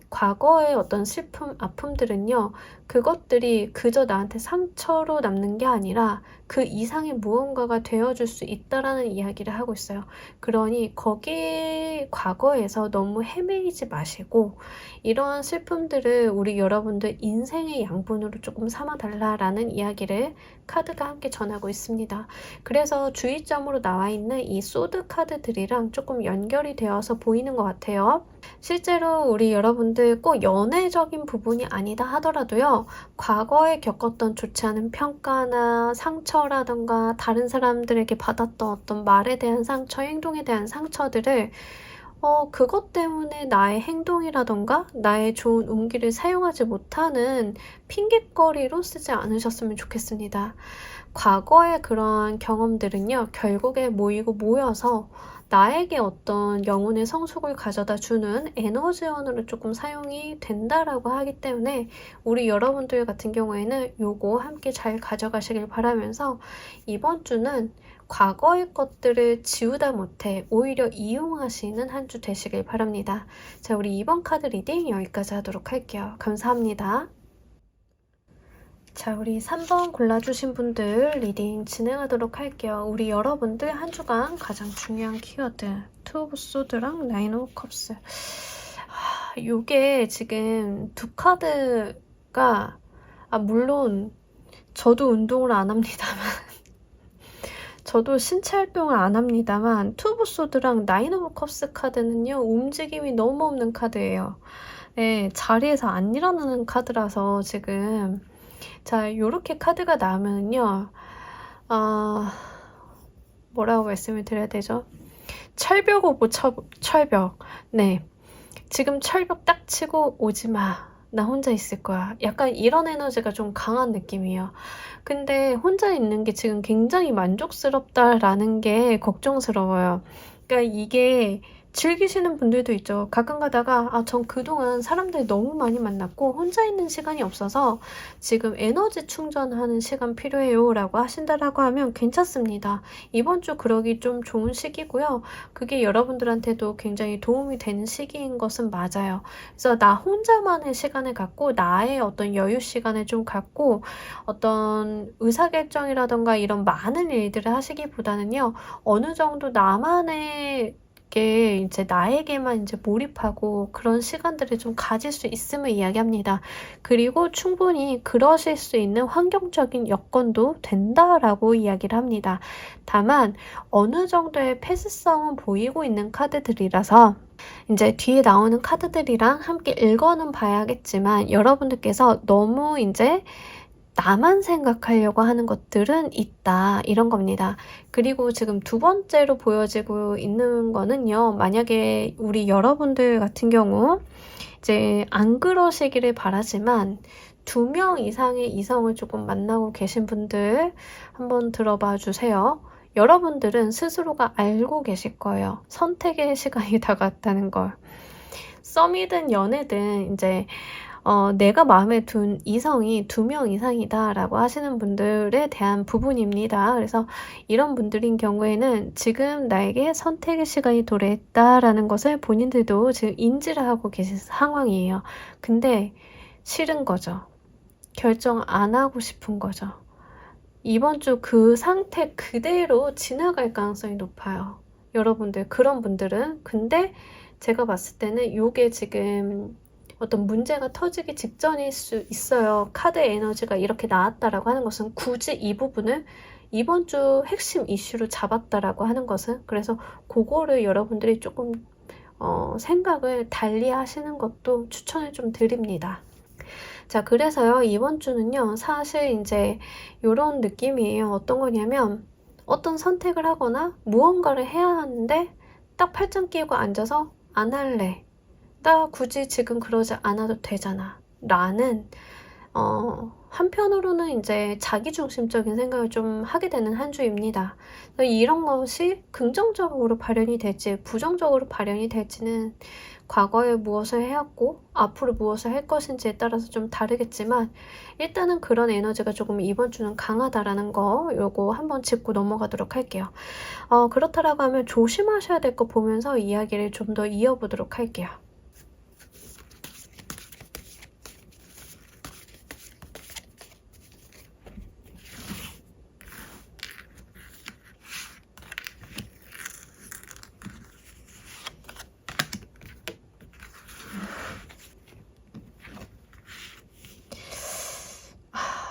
과거의 어떤 슬픔, 아픔들은요, 그것들이 그저 나한테 상처로 남는 게 아니라 그 이상의 무언가가 되어줄 수 있다라는 이야기를 하고 있어요. 그러니 거기 과거에서 너무 헤매이지 마시고 이런 슬픔들을 우리 여러분들 인생의 양분으로 조금 삼아달라라는 이야기를 카드가 함께 전하고 있습니다. 그래서 주의점으로 나와 있는 이 소드 카드들이랑 조금 연결이 되어서 보이는 것 같아요. 실제로 우리 여러분들 꼭 연애적인 부분이 아니다 하더라도요. 과거에 겪었던 좋지 않은 평가나 상처라던가 다른 사람들에게 받았던 어떤 말에 대한 상처, 행동에 대한 상처들을 그것 때문에 나의 행동이라던가 나의 좋은 운기를 사용하지 못하는 핑곗거리로 쓰지 않으셨으면 좋겠습니다. 과거의 그런 경험들은요. 결국에 모이고 모여서 나에게 어떤 영혼의 성숙을 가져다 주는 에너지원으로 조금 사용이 된다라고 하기 때문에 우리 여러분들 같은 경우에는 요거 함께 잘 가져가시길 바라면서 이번 주는 과거의 것들을 지우다 못해 오히려 이용하시는 한 주 되시길 바랍니다. 자, 우리 이번 카드 리딩 여기까지 하도록 할게요. 감사합니다. 자, 우리 3번 골라주신 분들 리딩 진행하도록 할게요. 우리 여러분들 한 주간 가장 중요한 키워드 투 오브 소드랑 나인 오브 컵스. 요게 지금 두 카드가 물론 저도 운동을 안 합니다만 저도 신체 활동을 안 합니다만 투 오브 소드랑 나인 오브 컵스 카드는요. 움직임이 너무 없는 카드예요. 네, 자리에서 안 일어나는 카드라서 지금 자, 요렇게 카드가 나오면요. 뭐라고 말씀을 드려야 되죠? 철벽 오브 철벽. 네. 지금 철벽 딱 치고 오지마. 나 혼자 있을 거야. 약간 이런 에너지가 좀 강한 느낌이에요. 근데 혼자 있는 게 지금 굉장히 만족스럽다라는 게 걱정스러워요. 그러니까 이게 즐기시는 분들도 있죠. 가끔 가다가 전 그동안 사람들 너무 많이 만났고 혼자 있는 시간이 없어서 지금 에너지 충전하는 시간 필요해요 라고 하신다라고 하면 괜찮습니다. 이번 주 그러기 좀 좋은 시기고요. 그게 여러분들한테도 굉장히 도움이 되는 시기인 것은 맞아요. 그래서 나 혼자만의 시간을 갖고 나의 어떤 여유 시간을 좀 갖고 어떤 의사결정이라던가 이런 많은 일들을 하시기보다는요. 어느 정도 나만의 게 이제 나에게만 이제 몰입하고 그런 시간들을 좀 가질 수 있음을 이야기합니다. 그리고 충분히 그러실 수 있는 환경적인 여건도 된다라고 이야기를 합니다. 다만 어느 정도의 폐쇄성은 보이고 있는 카드들이라서 이제 뒤에 나오는 카드들이랑 함께 읽어는 봐야겠지만 여러분들께서 너무 이제 나만 생각하려고 하는 것들은 있다 이런 겁니다. 그리고 지금 두 번째로 보여지고 있는 거는요. 만약에 우리 여러분들 같은 경우 이제 안 그러시기를 바라지만 2명 이상의 이성을 조금 만나고 계신 분들 한번 들어봐 주세요. 여러분들은 스스로가 알고 계실 거예요. 선택의 시간이 다가왔다는 걸. 썸이든 연애든 이제 내가 마음에 둔 이성이 2명 이상이다 라고 하시는 분들에 대한 부분입니다. 그래서 이런 분들인 경우에는 지금 나에게 선택의 시간이 도래했다라는 것을 본인들도 지금 인지를 하고 계신 상황이에요. 근데 싫은 거죠. 결정 안 하고 싶은 거죠. 이번 주 그 상태 그대로 지나갈 가능성이 높아요. 여러분들 그런 분들은. 근데 제가 봤을 때는 이게 지금 어떤 문제가 터지기 직전일 수 있어요. 카드 에너지가 이렇게 나왔다라고 하는 것은 굳이 이 부분을 이번 주 핵심 이슈로 잡았다라고 하는 것은 그래서 그거를 여러분들이 조금 생각을 달리 하시는 것도 추천을 좀 드립니다. 자, 그래서요 이번 주는요 사실 이제 이런 느낌이에요. 어떤 거냐면 어떤 선택을 하거나 무언가를 해야 하는데 딱 팔짱 끼고 앉아서 안 할래. 나 굳이 지금 그러지 않아도 되잖아. 라는 한편으로는 이제 자기중심적인 생각을 좀 하게 되는 한 주입니다. 이런 것이 긍정적으로 발현이 될지 부정적으로 발현이 될지는 과거에 무엇을 해왔고 앞으로 무엇을 할 것인지에 따라서 좀 다르겠지만 일단은 그런 에너지가 조금 이번 주는 강하다라는 거 요거 한번 짚고 넘어가도록 할게요. 그렇다라고 하면 조심하셔야 될 거 보면서 이야기를 좀 더 이어보도록 할게요.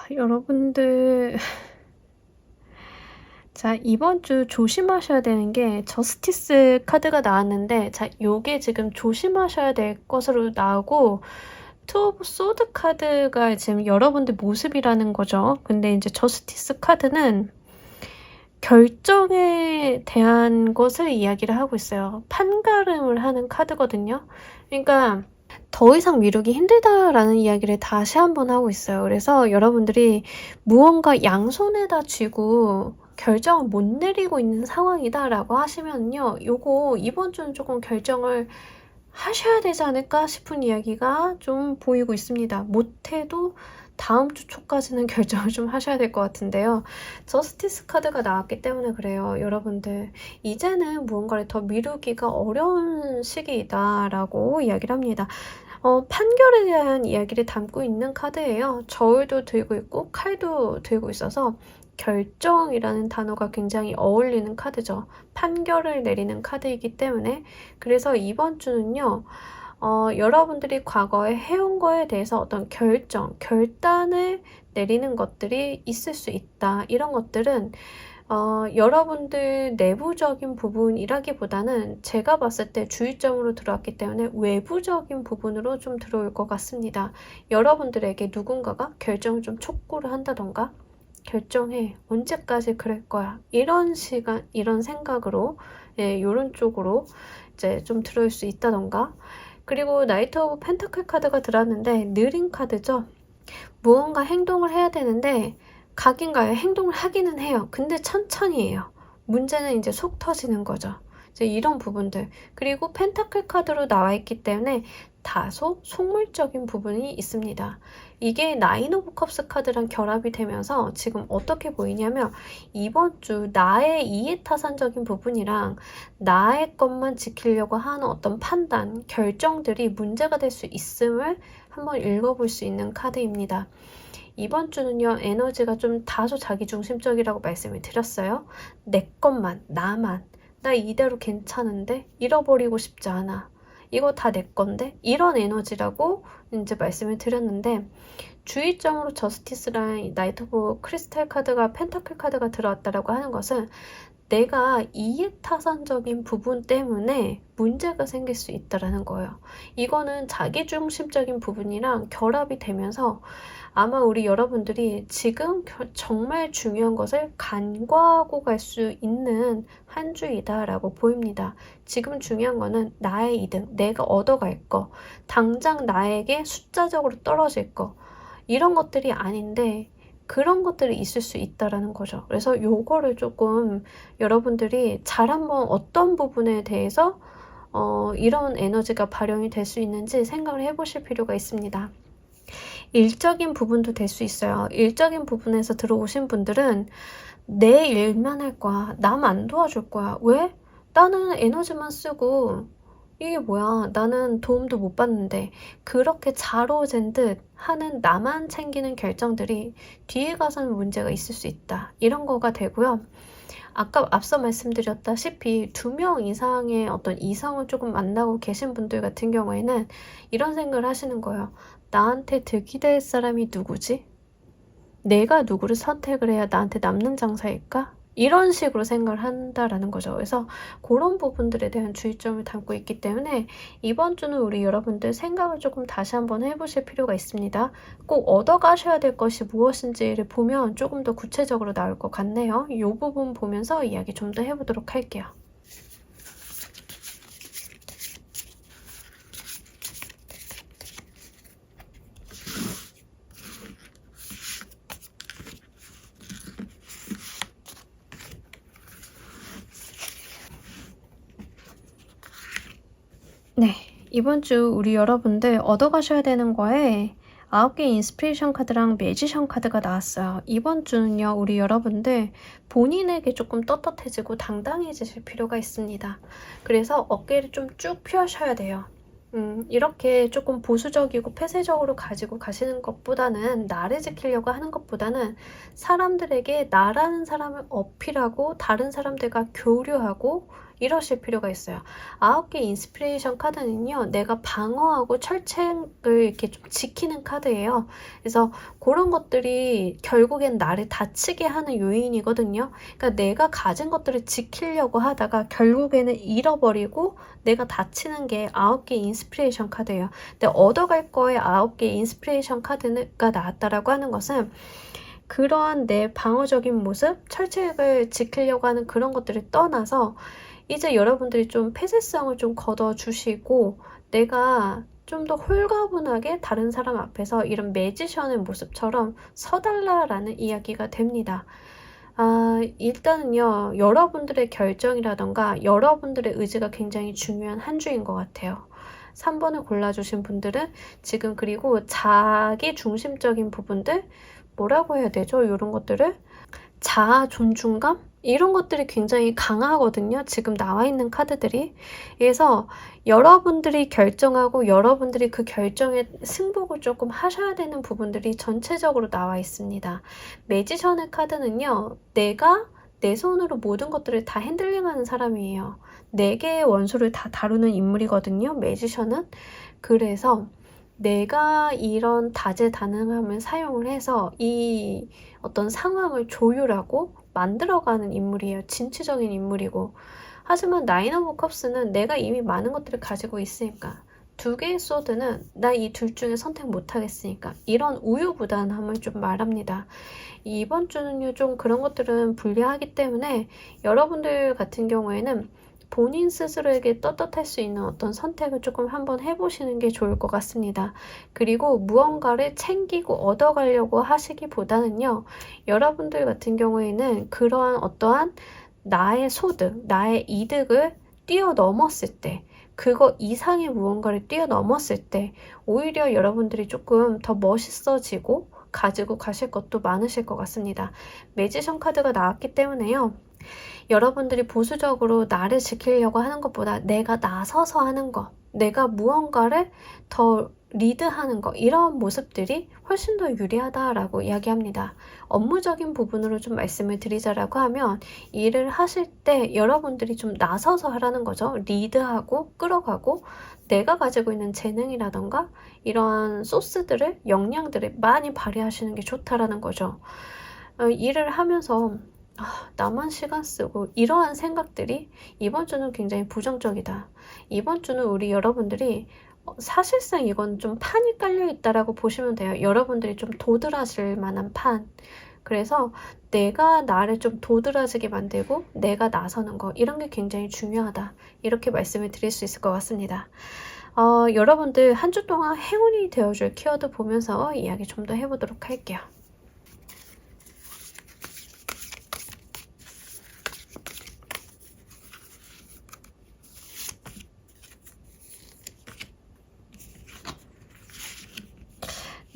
여러분들 자, 이번 주 조심하셔야 되는 게 저스티스 카드가 나왔는데, 자, 요게 지금 조심하셔야 될 것으로 나오고, 투 오브 소드 카드가 지금 여러분들 모습이라는 거죠. 근데 이제 저스티스 카드는 결정에 대한 것을 이야기를 하고 있어요. 판가름을 하는 카드거든요. 그러니까 더 이상 미루기 힘들다라는 이야기를 다시 한번 하고 있어요. 그래서 여러분들이 무언가 양손에다 쥐고 결정을 못 내리고 있는 상황이다라고 하시면요. 요거 이번 주는 조금 결정을 하셔야 되지 않을까 싶은 이야기가 좀 보이고 있습니다. 못해도 다음 주 초까지는 결정을 좀 하셔야 될 것 같은데요. 저스티스 카드가 나왔기 때문에 그래요. 여러분들 이제는 무언가를 더 미루기가 어려운 시기이다라고 이야기를 합니다. 판결에 대한 이야기를 담고 있는 카드예요. 저울도 들고 있고 칼도 들고 있어서 결정이라는 단어가 굉장히 어울리는 카드죠. 판결을 내리는 카드이기 때문에 그래서 이번 주는요. 여러분들이 과거에 해온 거에 대해서 어떤 결단을 내리는 것들이 있을 수 있다. 이런 것들은 여러분들 내부적인 부분이라기보다는 제가 봤을 때 주의점으로 들어왔기 때문에 외부적인 부분으로 좀 들어올 것 같습니다. 여러분들에게 누군가가 결정을 좀 촉구를 한다던가 결정해. 언제까지 그럴 거야. 이런 시간, 이런 생각으로, 예, 이런 쪽으로 이제 좀 들어올 수 있다던가. 그리고 나이트 오브 펜타클 카드가 들어왔는데 느린 카드죠. 무언가 행동을 해야 되는데 가긴 가요. 행동을 하기는 해요. 근데 천천히 해요. 문제는 이제 속 터지는 거죠. 이제 이런 부분들. 그리고 펜타클 카드로 나와 있기 때문에 다소 속물적인 부분이 있습니다. 이게 나인 오브 컵스 카드랑 결합이 되면서 지금 어떻게 보이냐면 이번 주 나의 이해타산적인 부분이랑 나의 것만 지키려고 하는 어떤 판단, 결정들이 문제가 될 수 있음을 한번 읽어볼 수 있는 카드입니다. 이번 주는요, 에너지가 좀 다소 자기중심적이라고 말씀을 드렸어요. 내 것만, 나만, 나 이대로 괜찮은데 잃어버리고 싶지 않아. 이거 다 내 건데? 이런 에너지라고 이제 말씀을 드렸는데 주의점으로 저스티스랑 나이트 오브 크리스탈 카드가 펜타클 카드가 들어왔다라고 하는 것은 내가 이해타산적인 부분 때문에 문제가 생길 수 있다라는 거예요. 이거는 자기중심적인 부분이랑 결합이 되면서 아마 우리 여러분들이 지금 정말 중요한 것을 간과하고 갈 수 있는 한 주이다라고 보입니다. 지금 중요한 거는 나의 이득, 내가 얻어갈 거, 당장 나에게 숫자적으로 떨어질 거, 이런 것들이 아닌데 그런 것들이 있을 수 있다라는 거죠. 그래서 요거를 조금 여러분들이 잘 한번 어떤 부분에 대해서 이런 에너지가 발현이 될 수 있는지 생각을 해보실 필요가 있습니다. 일적인 부분도 될 수 있어요. 일적인 부분에서 들어오신 분들은 내 일만 할 거야. 남 안 도와줄 거야. 왜? 나는 에너지만 쓰고 이게 뭐야. 나는 도움도 못 받는데 그렇게 자로잰 듯 하는 나만 챙기는 결정들이 뒤에 가서는 문제가 있을 수 있다. 이런 거가 되고요. 아까 앞서 말씀드렸다시피 2명 이상의 어떤 이성을 조금 만나고 계신 분들 같은 경우에는 이런 생각을 하시는 거예요. 나한테 득이 될 사람이 누구지? 내가 누구를 선택을 해야 나한테 남는 장사일까? 이런 식으로 생각을 한다라는 거죠. 그래서 그런 부분들에 대한 주의점을 담고 있기 때문에 이번 주는 우리 여러분들 생각을 조금 다시 한번 해보실 필요가 있습니다. 꼭 얻어가셔야 될 것이 무엇인지를 보면 조금 더 구체적으로 나올 것 같네요. 이 부분 보면서 이야기 좀 더 해보도록 할게요. 네, 이번 주 우리 여러분들 얻어가셔야 되는 거에 9개 인스피레이션 카드랑 매지션 카드가 나왔어요. 이번 주는요, 우리 여러분들 본인에게 조금 떳떳해지고 당당해지실 필요가 있습니다. 그래서 어깨를 좀 쭉 펴셔야 돼요. 이렇게 조금 보수적이고 폐쇄적으로 가지고 가시는 것보다는 나를 지키려고 하는 것보다는 사람들에게 나라는 사람을 어필하고 다른 사람들과 교류하고 이러실 필요가 있어요. 9개 인스피레이션 카드는요, 내가 방어하고 철책을 이렇게 좀 지키는 카드예요. 그래서 그런 것들이 결국엔 나를 다치게 하는 요인이거든요. 그러니까 내가 가진 것들을 지키려고 하다가 결국에는 잃어버리고 내가 다치는 게 9개 인스피레이션 카드예요. 근데 얻어갈 거에 9개 인스피레이션 카드가 나왔다라고 하는 것은 그러한 내 방어적인 모습, 철책을 지키려고 하는 그런 것들을 떠나서 이제 여러분들이 좀 폐쇄성을 좀 걷어주시고 내가 좀 더 홀가분하게 다른 사람 앞에서 이런 매지션의 모습처럼 서달라라는 이야기가 됩니다. 일단은요, 여러분들의 결정이라던가 여러분들의 의지가 굉장히 중요한 한 주인 것 같아요. 3번을 골라주신 분들은 지금 그리고 자기 중심적인 부분들, 뭐라고 해야 되죠? 이런 것들을 자아 존중감? 이런 것들이 굉장히 강하거든요. 지금 나와 있는 카드들이. 그래서 여러분들이 결정하고 여러분들이 그 결정에 승복을 조금 하셔야 되는 부분들이 전체적으로 나와 있습니다. 매지션의 카드는요. 내가 내 손으로 모든 것들을 다 핸들링하는 사람이에요. 4개의 원소를 다 다루는 인물이거든요. 매지션은. 그래서 내가 이런 다재다능함을 사용을 해서 이 어떤 상황을 조율하고 만들어가는 인물이에요. 진취적인 인물이고. 하지만 나인 오브 컵스는 내가 이미 많은 것들을 가지고 있으니까 2개의 소드는 나 이 둘 중에 선택 못하겠으니까 이런 우유부단함을 좀 말합니다. 이번 주는요 좀 그런 것들은 불리하기 때문에 여러분들 같은 경우에는 본인 스스로에게 떳떳할 수 있는 어떤 선택을 조금 한번 해보시는 게 좋을 것 같습니다. 그리고 무언가를 챙기고 얻어가려고 하시기보다는요. 여러분들 같은 경우에는 그러한 어떠한 나의 소득, 나의 이득을 뛰어넘었을 때 그거 이상의 무언가를 뛰어넘었을 때 오히려 여러분들이 조금 더 멋있어지고 가지고 가실 것도 많으실 것 같습니다. 매지션 카드가 나왔기 때문에요. 여러분들이 보수적으로 나를 지키려고 하는 것보다 내가 나서서 하는 것, 내가 무언가를 더 리드하는 것, 이런 모습들이 훨씬 더 유리하다라고 이야기합니다. 업무적인 부분으로 좀 말씀을 드리자라고 하면 일을 하실 때 여러분들이 좀 나서서 하라는 거죠. 리드하고 끌어가고 내가 가지고 있는 재능이라던가 이러한 소스들을, 역량들을 많이 발휘하시는 게 좋다라는 거죠. 일을 하면서 나만 시간 쓰고 이러한 생각들이 이번 주는 굉장히 부정적이다. 이번 주는 우리 여러분들이 사실상 이건 좀 판이 깔려 있다라고 보시면 돼요. 여러분들이 좀 도드라질 만한 판. 그래서 내가 나를 좀 도드라지게 만들고 내가 나서는 거 이런 게 굉장히 중요하다. 이렇게 말씀을 드릴 수 있을 것 같습니다. 여러분들 한 주 동안 행운이 되어줄 키워드 보면서 이야기 좀 더 해보도록 할게요.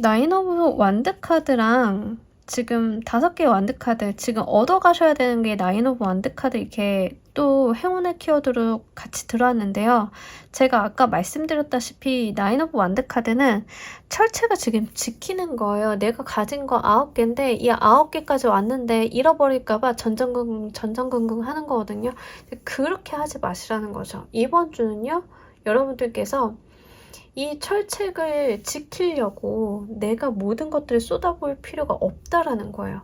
나인 오브 완드 카드랑 지금 5개의 완드 카드 지금 얻어가셔야 되는 게 나인 오브 완드 카드 이렇게 또 행운의 키워드로 같이 들어왔는데요. 제가 아까 말씀드렸다시피 나인 오브 완드 카드는 철체가 지금 지키는 거예요. 내가 가진 거 9개인데 이 9개까지 왔는데 잃어버릴까봐 전전긍긍 하는 거거든요. 그렇게 하지 마시라는 거죠. 이번 주는요. 여러분들께서 이 철책을 지키려고 내가 모든 것들을 쏟아부을 필요가 없다라는 거예요.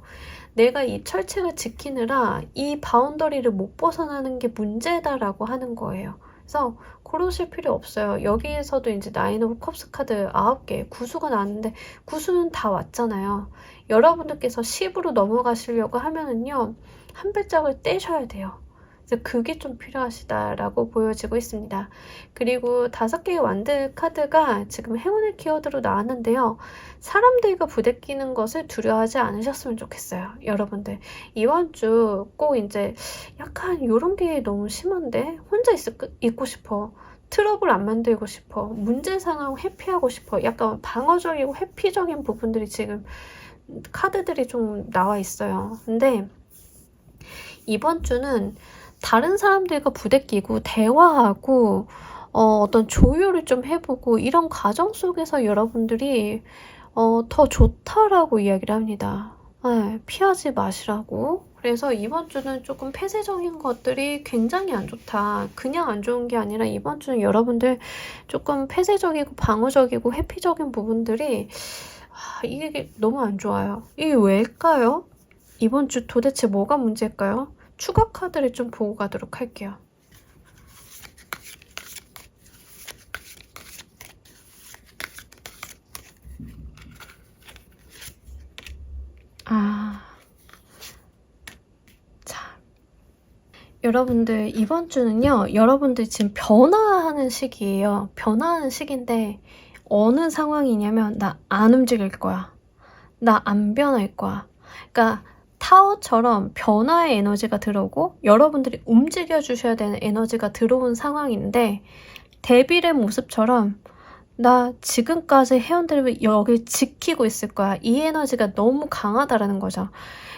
내가 이 철책을 지키느라 이 바운더리를 못 벗어나는 게 문제다라고 하는 거예요. 그래서 그러실 필요 없어요. 여기에서도 이제 나인 오브 컵스 카드 9개, 구수가 나왔는데 구수는 다 왔잖아요. 여러분들께서 10으로 넘어가시려고 하면은요. 한 발짝을 떼셔야 돼요. 그래서 그게 좀 필요하시다라고 보여지고 있습니다. 그리고 5개의 완드 카드가 지금 행운의 키워드로 나왔는데요. 사람들과 부대끼는 것을 두려워하지 않으셨으면 좋겠어요. 여러분들 이번 주 꼭 이제 약간 이런 게 너무 심한데 혼자 있고 싶어. 트러블 안 만들고 싶어. 문제 상황 회피하고 싶어. 약간 방어적이고 회피적인 부분들이 지금 카드들이 좀 나와 있어요. 근데 이번 주는 다른 사람들과 부대끼고 대화하고 어떤 조율을 좀 해보고 이런 과정 속에서 여러분들이 더 좋다라고 이야기를 합니다. 네, 피하지 마시라고. 그래서 이번 주는 조금 폐쇄적인 것들이 굉장히 안 좋다. 그냥 안 좋은 게 아니라 이번 주는 여러분들 조금 폐쇄적이고 방어적이고 회피적인 부분들이 이게 너무 안 좋아요. 이게 왜일까요? 이번 주 도대체 뭐가 문제일까요? 추가 카드를 좀 보고 가도록 할게요. 여러분들 이번 주는요, 여러분들 지금 변화하는 시기예요. 변화하는 시기인데 어느 상황이냐면 나 안 움직일 거야. 나 안 변할 거야. 그러니까 타워처럼 변화의 에너지가 들어오고 여러분들이 움직여 주셔야 되는 에너지가 들어온 상황인데 데빌의 모습처럼 나 지금까지 해온 대로 여길 지키고 있을 거야. 이 에너지가 너무 강하다라는 거죠.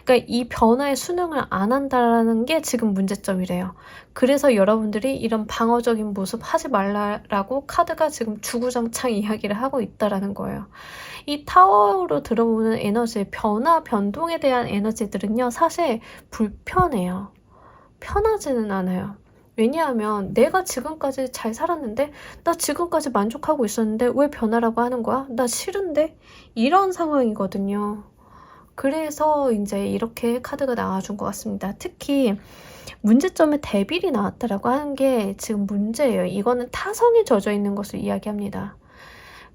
그러니까 이 변화에 순응을 안 한다라는 게 지금 문제점이래요. 그래서 여러분들이 이런 방어적인 모습 하지 말라라고 카드가 지금 주구장창 이야기를 하고 있다라는 거예요. 이 타워로 들어오는 에너지, 변화, 변동에 대한 에너지들은요, 사실 불편해요. 편하지는 않아요. 왜냐하면 내가 지금까지 잘 살았는데 나 지금까지 만족하고 있었는데 왜 변하라고 하는 거야? 나 싫은데? 이런 상황이거든요. 그래서 이제 이렇게 카드가 나와준 것 같습니다. 특히 문제점에 데빌이 나왔다라고 하는 게 지금 문제예요. 이거는 타성이 젖어 있는 것을 이야기합니다.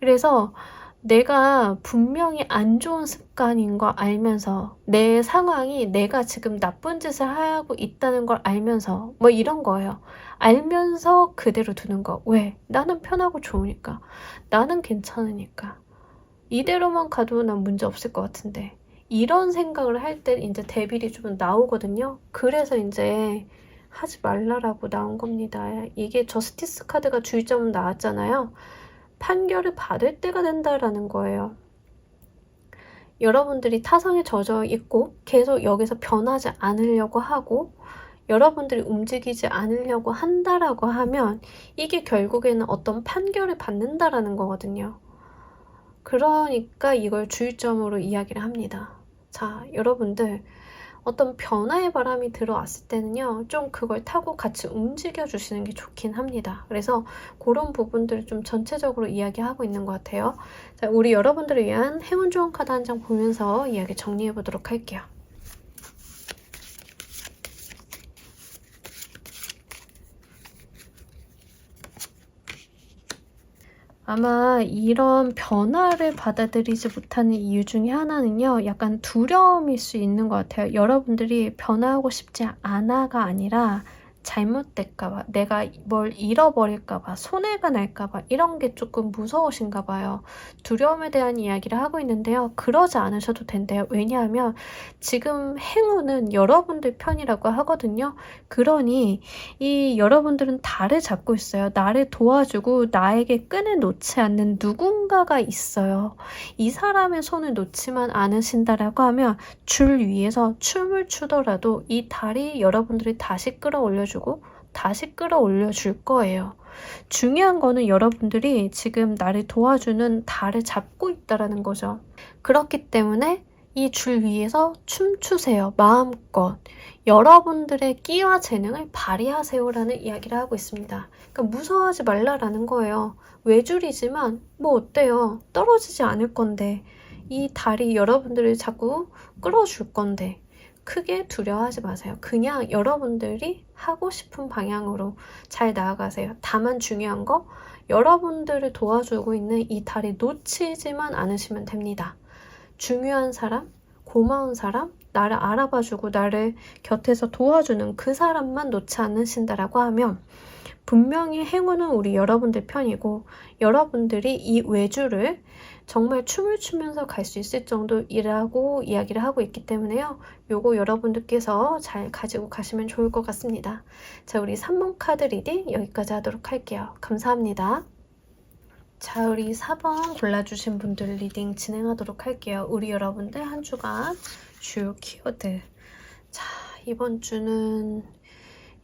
그래서 내가 분명히 안 좋은 습관인 걸 알면서 내 상황이 내가 지금 나쁜 짓을 하고 있다는 걸 알면서 뭐 이런 거예요. 알면서 그대로 두는 거. 왜? 나는 편하고 좋으니까. 나는 괜찮으니까. 이대로만 가도 난 문제 없을 것 같은데. 이런 생각을 할 때 이제 데빌이 좀 나오거든요. 그래서 이제 하지 말라라고 나온 겁니다. 이게 저스티스 카드가 주의점 나왔잖아요. 판결을 받을 때가 된다라는 거예요. 여러분들이 타성에 젖어 있고 계속 여기서 변하지 않으려고 하고 여러분들이 움직이지 않으려고 한다라고 하면 이게 결국에는 어떤 판결을 받는다라는 거거든요. 그러니까 이걸 주의점으로 이야기를 합니다. 자, 여러분들 어떤 변화의 바람이 들어왔을 때는요, 좀 그걸 타고 같이 움직여 주시는 게 좋긴 합니다. 그래서 그런 부분들을 좀 전체적으로 이야기하고 있는 것 같아요. 자, 우리 여러분들을 위한 행운 좋은 카드 한 장 보면서 이야기 정리해 보도록 할게요. 아마 이런 변화를 받아들이지 못하는 이유 중에 하나는요, 약간 두려움일 수 있는 것 같아요. 여러분들이 변화하고 싶지 않아가 아니라 잘못될까봐, 내가 뭘 잃어버릴까봐, 손해가 날까봐 이런 게 조금 무서우신가 봐요. 두려움에 대한 이야기를 하고 있는데요. 그러지 않으셔도 된대요. 왜냐하면 지금 행운은 여러분들 편이라고 하거든요. 그러니 이 여러분들은 달을 잡고 있어요. 나를 도와주고 나에게 끈을 놓지 않는 누군가가 있어요. 이 사람의 손을 놓지만 않으신다라고 하면 줄 위에서 춤을 추더라도 이 달이 여러분들을 다시 끌어올려주고 다시 끌어올려 줄 거예요. 중요한 거는 여러분들이 지금 나를 도와주는 달을 잡고 있다라는 거죠. 그렇기 때문에 이 줄 위에서 춤추세요. 마음껏. 여러분들의 끼와 재능을 발휘하세요라는 이야기를 하고 있습니다. 그러니까 무서워하지 말라라는 거예요. 외줄이지만 뭐 어때요? 떨어지지 않을 건데 이 달이 여러분들을 자꾸 끌어줄 건데 크게 두려워하지 마세요. 그냥 여러분들이 하고 싶은 방향으로 잘 나아가세요. 다만 중요한 거 여러분들을 도와주고 있는 이 달이 놓치지만 않으시면 됩니다. 중요한 사람, 고마운 사람, 나를 알아봐주고 나를 곁에서 도와주는 그 사람만 놓지 않으신다라고 하면 분명히 행운은 우리 여러분들 편이고 여러분들이 이 외주를 정말 춤을 추면서 갈 수 있을 정도이라고 이야기를 하고 있기 때문에요. 요거 여러분들께서 잘 가지고 가시면 좋을 것 같습니다. 자, 우리 3번 카드 리딩 여기까지 하도록 할게요. 감사합니다. 자, 우리 4번 골라주신 분들 리딩 진행하도록 할게요. 우리 여러분들 한 주간 주요 키워드. 자, 이번 주는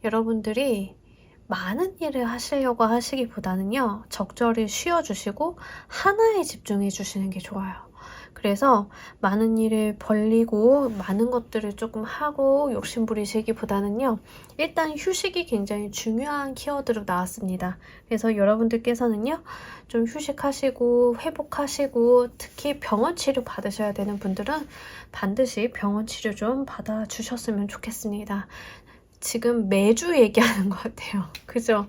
여러분들이 많은 일을 하시려고 하시기보다는요, 적절히 쉬어주시고 하나에 집중해 주시는 게 좋아요. 그래서 많은 일을 벌리고 많은 것들을 조금 하고 욕심 부리시기보다는요. 일단 휴식이 굉장히 중요한 키워드로 나왔습니다. 그래서 여러분들께서는요. 좀 휴식하시고 회복하시고 특히 병원 치료 받으셔야 되는 분들은 반드시 병원 치료 좀 받아주셨으면 좋겠습니다. 지금 매주 얘기하는 것 같아요. 그죠?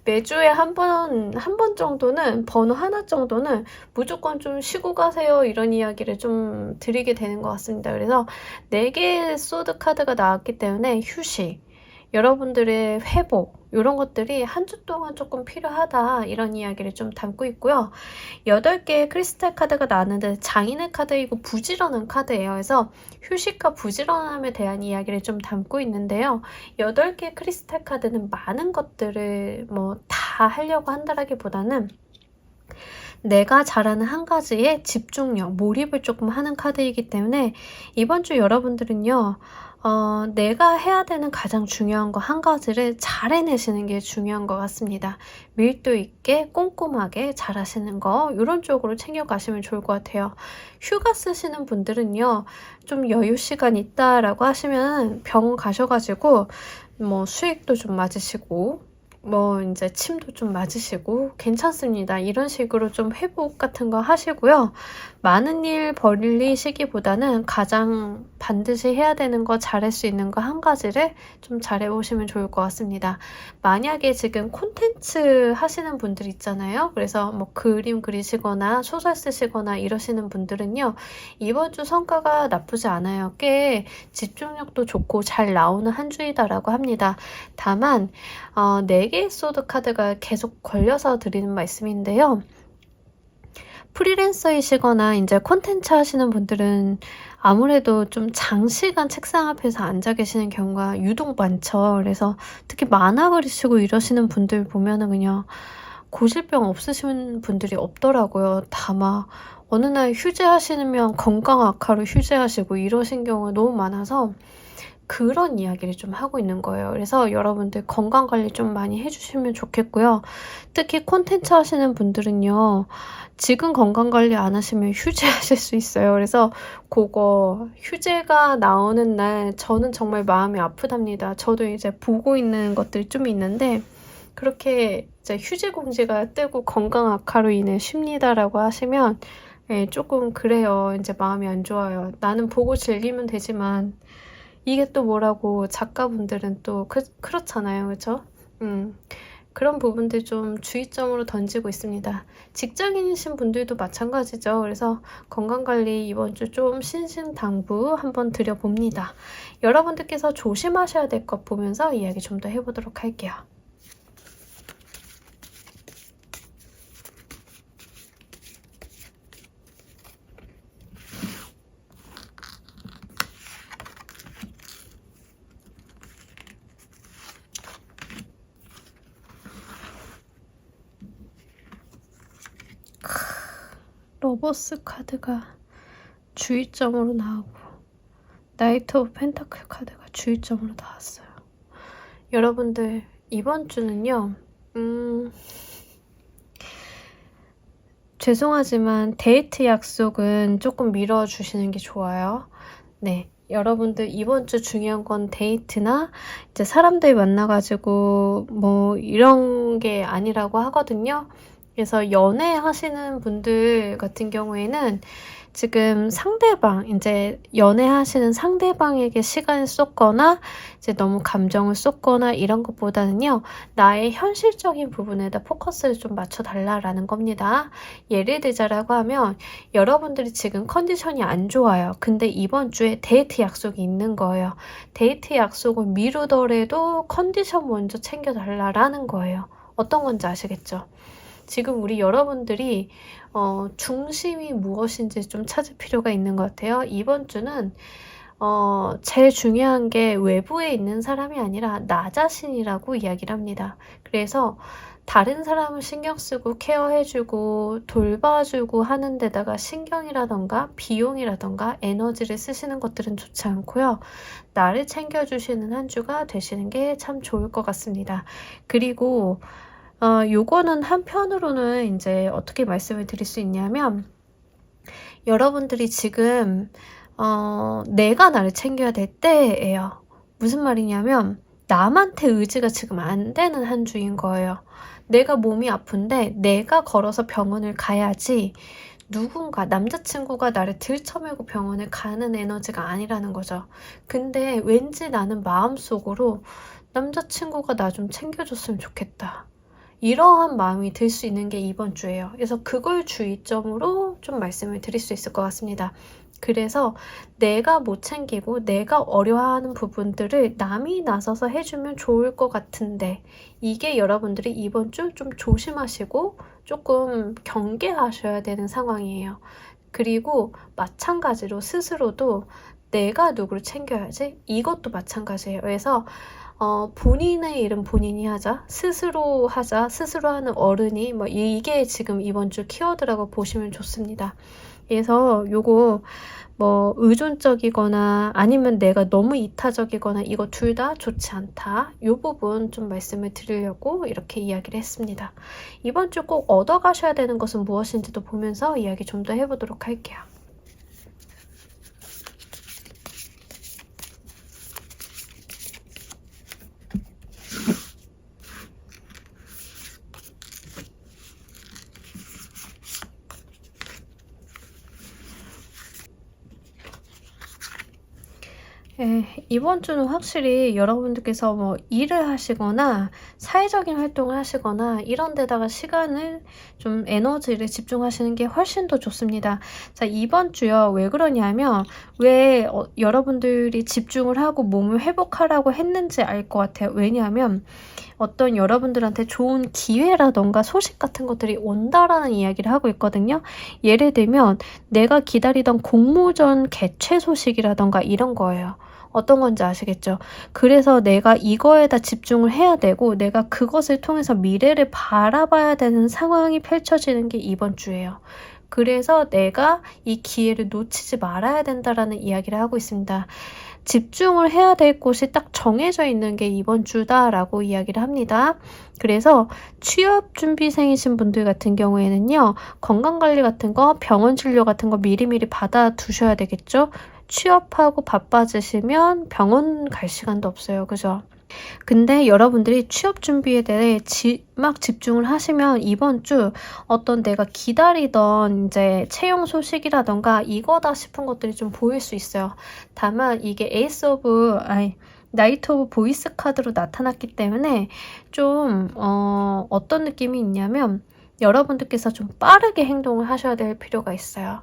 매주에 한 번 정도는, 번호 하나 정도는 무조건 좀 쉬고 가세요. 이런 이야기를 좀 드리게 되는 것 같습니다. 그래서 4개의 소드 카드가 나왔기 때문에 휴식, 여러분들의 회복, 이런 것들이 한 주 동안 조금 필요하다. 이런 이야기를 좀 담고 있고요. 8개의 크리스탈 카드가 나왔는데 장인의 카드이고 부지런한 카드예요. 그래서 휴식과 부지런함에 대한 이야기를 좀 담고 있는데요. 8개의 크리스탈 카드는 많은 것들을 뭐 다 하려고 한다라기보다는 내가 잘하는 한 가지에 집중력, 몰입을 조금 하는 카드이기 때문에 이번 주 여러분들은요. 내가 해야 되는 가장 중요한 거 한 가지를 잘 해내시는 게 중요한 것 같습니다. 밀도 있게 꼼꼼하게 잘 하시는 거 이런 쪽으로 챙겨가시면 좋을 것 같아요. 휴가 쓰시는 분들은요. 좀 여유 시간 있다라고 하시면 병원 가셔가지고 뭐 수액도 좀 맞으시고 뭐 이제 침도 좀 맞으시고 괜찮습니다. 이런 식으로 좀 회복 같은 거 하시고요. 많은 일 벌리시기보다는 가장 반드시 해야 되는 거 잘할 수 있는 거 한 가지를 좀 잘해보시면 좋을 것 같습니다. 만약에 지금 콘텐츠 하시는 분들 있잖아요. 그래서 뭐 그림 그리시거나 소설 쓰시거나 이러시는 분들은요. 이번 주 성과가 나쁘지 않아요. 꽤 집중력도 좋고 잘 나오는 한 주이다라고 합니다. 다만 4개의 소드 카드가 계속 걸려서 드리는 말씀인데요. 프리랜서이시거나 이제 콘텐츠 하시는 분들은 아무래도 좀 장시간 책상 앞에서 앉아 계시는 경우가 유독 많죠. 그래서 특히 만화 그리시고 이러시는 분들 보면은 그냥 고질병 없으신 분들이 없더라고요. 다 막 어느 날 휴재하시면 건강 악화로 휴재하시고 이러신 경우가 너무 많아서 그런 이야기를 좀 하고 있는 거예요. 그래서 여러분들 건강관리 좀 많이 해주시면 좋겠고요. 특히 콘텐츠 하시는 분들은요. 지금 건강관리 안 하시면 휴재하실 수 있어요. 그래서 그거 휴재가 나오는 날 저는 정말 마음이 아프답니다. 저도 이제 보고 있는 것들이 좀 있는데 그렇게 이제 휴재 공지가 뜨고 건강 악화로 인해 쉽니다라고 하시면 조금 그래요. 이제 마음이 안 좋아요. 나는 보고 즐기면 되지만 이게 또 뭐라고 작가분들은 또 그렇잖아요. 그렇죠? 그런 부분들 좀 주의점으로 던지고 있습니다. 직장인이신 분들도 마찬가지죠. 그래서 건강관리 이번 주 좀 신신당부 한번 드려봅니다. 여러분들께서 조심하셔야 될 것 보면서 이야기 좀 더 해보도록 할게요. 러버스 카드가 주의점으로 나오고 나이트 오브 펜타클 카드가 주의점으로 나왔어요. 여러분들 이번 주는요. 죄송하지만 데이트 약속은 조금 미뤄주시는 게 좋아요. 네. 여러분들 이번 주 중요한 건 데이트나 이제 사람들 만나가지고 뭐 이런 게 아니라고 하거든요. 그래서 연애하시는 분들 같은 경우에는 지금 상대방, 이제 연애하시는 상대방에게 시간을 쏟거나 이제 너무 감정을 쏟거나 이런 것보다는요. 나의 현실적인 부분에다 포커스를 좀 맞춰달라라는 겁니다. 예를 들자라고 하면 여러분들이 지금 컨디션이 안 좋아요. 근데 이번 주에 데이트 약속이 있는 거예요. 데이트 약속을 미루더라도 컨디션 먼저 챙겨달라라는 거예요. 어떤 건지 아시겠죠? 지금 우리 여러분들이 중심이 무엇인지 좀 찾을 필요가 있는 것 같아요. 이번 주는 제일 중요한 게 외부에 있는 사람이 아니라 나 자신이라고 이야기를 합니다. 그래서 다른 사람을 신경 쓰고 케어해주고 돌봐주고 하는 데다가 신경이라던가 비용이라던가 에너지를 쓰시는 것들은 좋지 않고요. 나를 챙겨주시는 한 주가 되시는 게 참 좋을 것 같습니다. 그리고 요거는 한편으로는 이제 어떻게 말씀을 드릴 수 있냐면 여러분들이 지금 내가 나를 챙겨야 될 때예요. 무슨 말이냐면 남한테 의지가 지금 안 되는 한 주인 거예요. 내가 몸이 아픈데 내가 걸어서 병원을 가야지 누군가 남자친구가 나를 들쳐매고 병원에 가는 에너지가 아니라는 거죠. 근데 왠지 나는 마음속으로 남자친구가 나 좀 챙겨줬으면 좋겠다. 이러한 마음이 들 수 있는 게 이번 주예요. 그래서 그걸 주의점으로 좀 말씀을 드릴 수 있을 것 같습니다. 그래서 내가 못 챙기고 내가 어려워하는 부분들을 남이 나서서 해주면 좋을 것 같은데 이게 여러분들이 이번 주 좀 조심하시고 조금 경계하셔야 되는 상황이에요. 그리고 마찬가지로 스스로도 내가 누구를 챙겨야지? 이것도 마찬가지예요. 그래서 본인의 일은 본인이 하자, 스스로 하자, 스스로 하는 어른이 뭐 이게 지금 이번 주 키워드라고 보시면 좋습니다. 그래서 요거 뭐 의존적이거나 아니면 내가 너무 이타적이거나 이거 둘 다 좋지 않다. 요 부분 좀 말씀을 드리려고 이렇게 이야기를 했습니다. 이번 주 꼭 얻어가셔야 되는 것은 무엇인지도 보면서 이야기 좀 더 해보도록 할게요. 예, 이번 주는 확실히 여러분들께서 뭐 일을 하시거나 사회적인 활동을 하시거나 이런 데다가 시간을 좀 에너지를 집중하시는 게 훨씬 더 좋습니다. 자, 이번 주요. 왜 그러냐면 왜 여러분들이 집중을 하고 몸을 회복하라고 했는지 알 것 같아요. 왜냐하면 어떤 여러분들한테 좋은 기회라던가 소식 같은 것들이 온다라는 이야기를 하고 있거든요. 예를 들면 내가 기다리던 공모전 개최 소식이라던가 이런 거예요. 어떤 건지 아시겠죠? 그래서 내가 이거에다 집중을 해야 되고 내가 그것을 통해서 미래를 바라봐야 되는 상황이 펼쳐지는 게 이번 주예요. 그래서 내가 이 기회를 놓치지 말아야 된다라는 이야기를 하고 있습니다. 집중을 해야 될 곳이 딱 정해져 있는 게 이번 주다라고 이야기를 합니다. 그래서 취업 준비생이신 분들 같은 경우에는요. 건강관리 같은 거, 병원 진료 같은 거 미리미리 받아두셔야 되겠죠. 취업하고 바빠지시면 병원 갈 시간도 없어요. 그죠? 근데 여러분들이 취업 준비에 대해 막 집중을 하시면 이번 주 어떤 내가 기다리던 이제 채용 소식이라던가 이거다 싶은 것들이 좀 보일 수 있어요. 다만 이게 나이트 오브 보이스 카드로 나타났기 때문에 좀 어떤 느낌이 있냐면 여러분들께서 좀 빠르게 행동을 하셔야 될 필요가 있어요.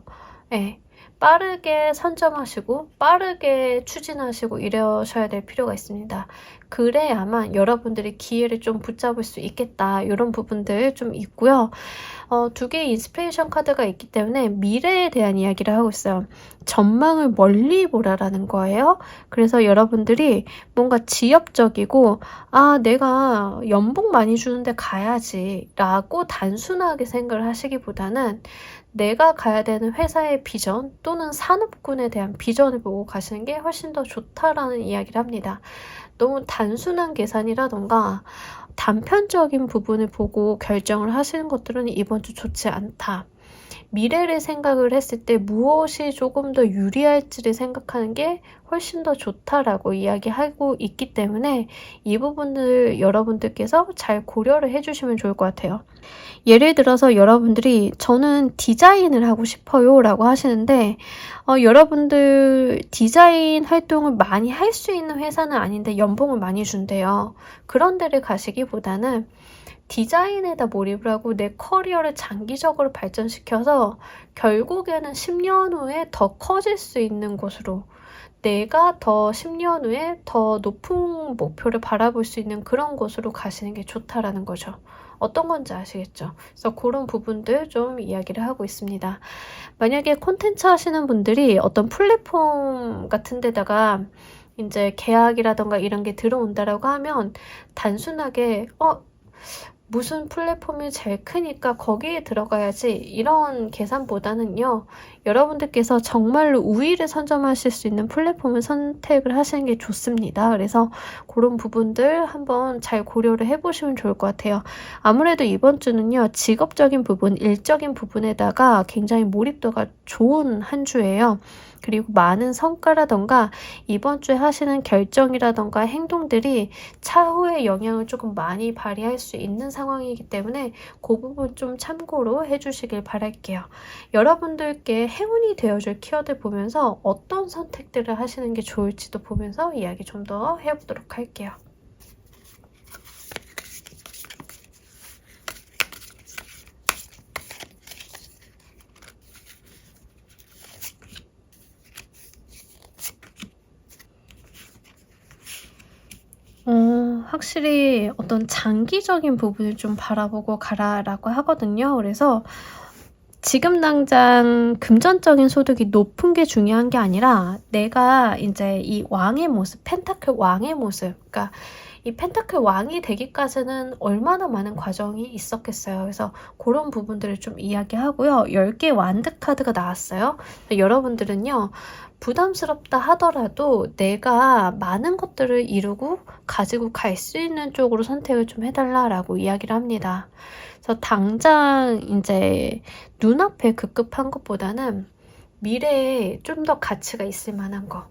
네. 빠르게 선점하시고 빠르게 추진하시고 이러셔야 될 필요가 있습니다. 그래야만 여러분들이 기회를 좀 붙잡을 수 있겠다. 이런 부분들 좀 있고요. 두 개의 인스피레이션 카드가 있기 때문에 미래에 대한 이야기를 하고 있어요. 전망을 멀리 보라라는 거예요. 그래서 여러분들이 뭔가 지엽적이고 내가 연봉 많이 주는데 가야지 라고 단순하게 생각을 하시기보다는 내가 가야 되는 회사의 비전 또는 산업군에 대한 비전을 보고 가시는 게 훨씬 더 좋다라는 이야기를 합니다. 너무 단순한 계산이라던가 단편적인 부분을 보고 결정을 하시는 것들은 이번 주 좋지 않다. 미래를 생각을 했을 때 무엇이 조금 더 유리할지를 생각하는 게 훨씬 더 좋다라고 이야기하고 있기 때문에 이 부분을 여러분들께서 잘 고려를 해주시면 좋을 것 같아요. 예를 들어서 여러분들이 저는 디자인을 하고 싶어요 라고 하시는데 여러분들 디자인 활동을 많이 할 수 있는 회사는 아닌데 연봉을 많이 준대요. 그런 데를 가시기보다는 디자인에다 몰입을 하고 내 커리어를 장기적으로 발전시켜서 결국에는 10년 후에 더 커질 수 있는 곳으로 내가 더 10년 후에 더 높은 목표를 바라볼 수 있는 그런 곳으로 가시는 게 좋다라는 거죠. 어떤 건지 아시겠죠? 그래서 그런 부분들 좀 이야기를 하고 있습니다. 만약에 콘텐츠 하시는 분들이 어떤 플랫폼 같은 데다가 이제 계약이라던가 이런 게 들어온다라고 하면 단순하게 무슨 플랫폼이 제일 크니까 거기에 들어가야지 이런 계산보다는요. 여러분들께서 정말로 우위를 선점하실 수 있는 플랫폼을 선택을 하시는 게 좋습니다. 그래서 그런 부분들 한번 잘 고려를 해보시면 좋을 것 같아요. 아무래도 이번 주는요. 직업적인 부분, 일적인 부분에다가 굉장히 몰입도가 좋은 한 주예요. 그리고 많은 성과라던가 이번 주에 하시는 결정이라던가 행동들이 차후에 영향을 조금 많이 발휘할 수 있는 상황이기 때문에 그 부분 좀 참고로 해주시길 바랄게요. 여러분들께 행운이 되어줄 키워드 보면서 어떤 선택들을 하시는 게 좋을지도 보면서 이야기 좀 더 해보도록 할게요. 확실히 어떤 장기적인 부분을 좀 바라보고 가라라고 하거든요. 그래서 지금 당장 금전적인 소득이 높은 게 중요한 게 아니라 내가 이제 이 왕의 모습, 펜타클 왕의 모습, 그러니까 이 펜타클 왕이 되기까지는 얼마나 많은 과정이 있었겠어요. 그래서 그런 부분들을 좀 이야기하고요. 10개 완드 카드가 나왔어요. 여러분들은요. 부담스럽다 하더라도 내가 많은 것들을 이루고 가지고 갈 수 있는 쪽으로 선택을 좀 해달라라고 이야기를 합니다. 그래서 당장 이제 눈앞에 급급한 것보다는 미래에 좀 더 가치가 있을 만한 거.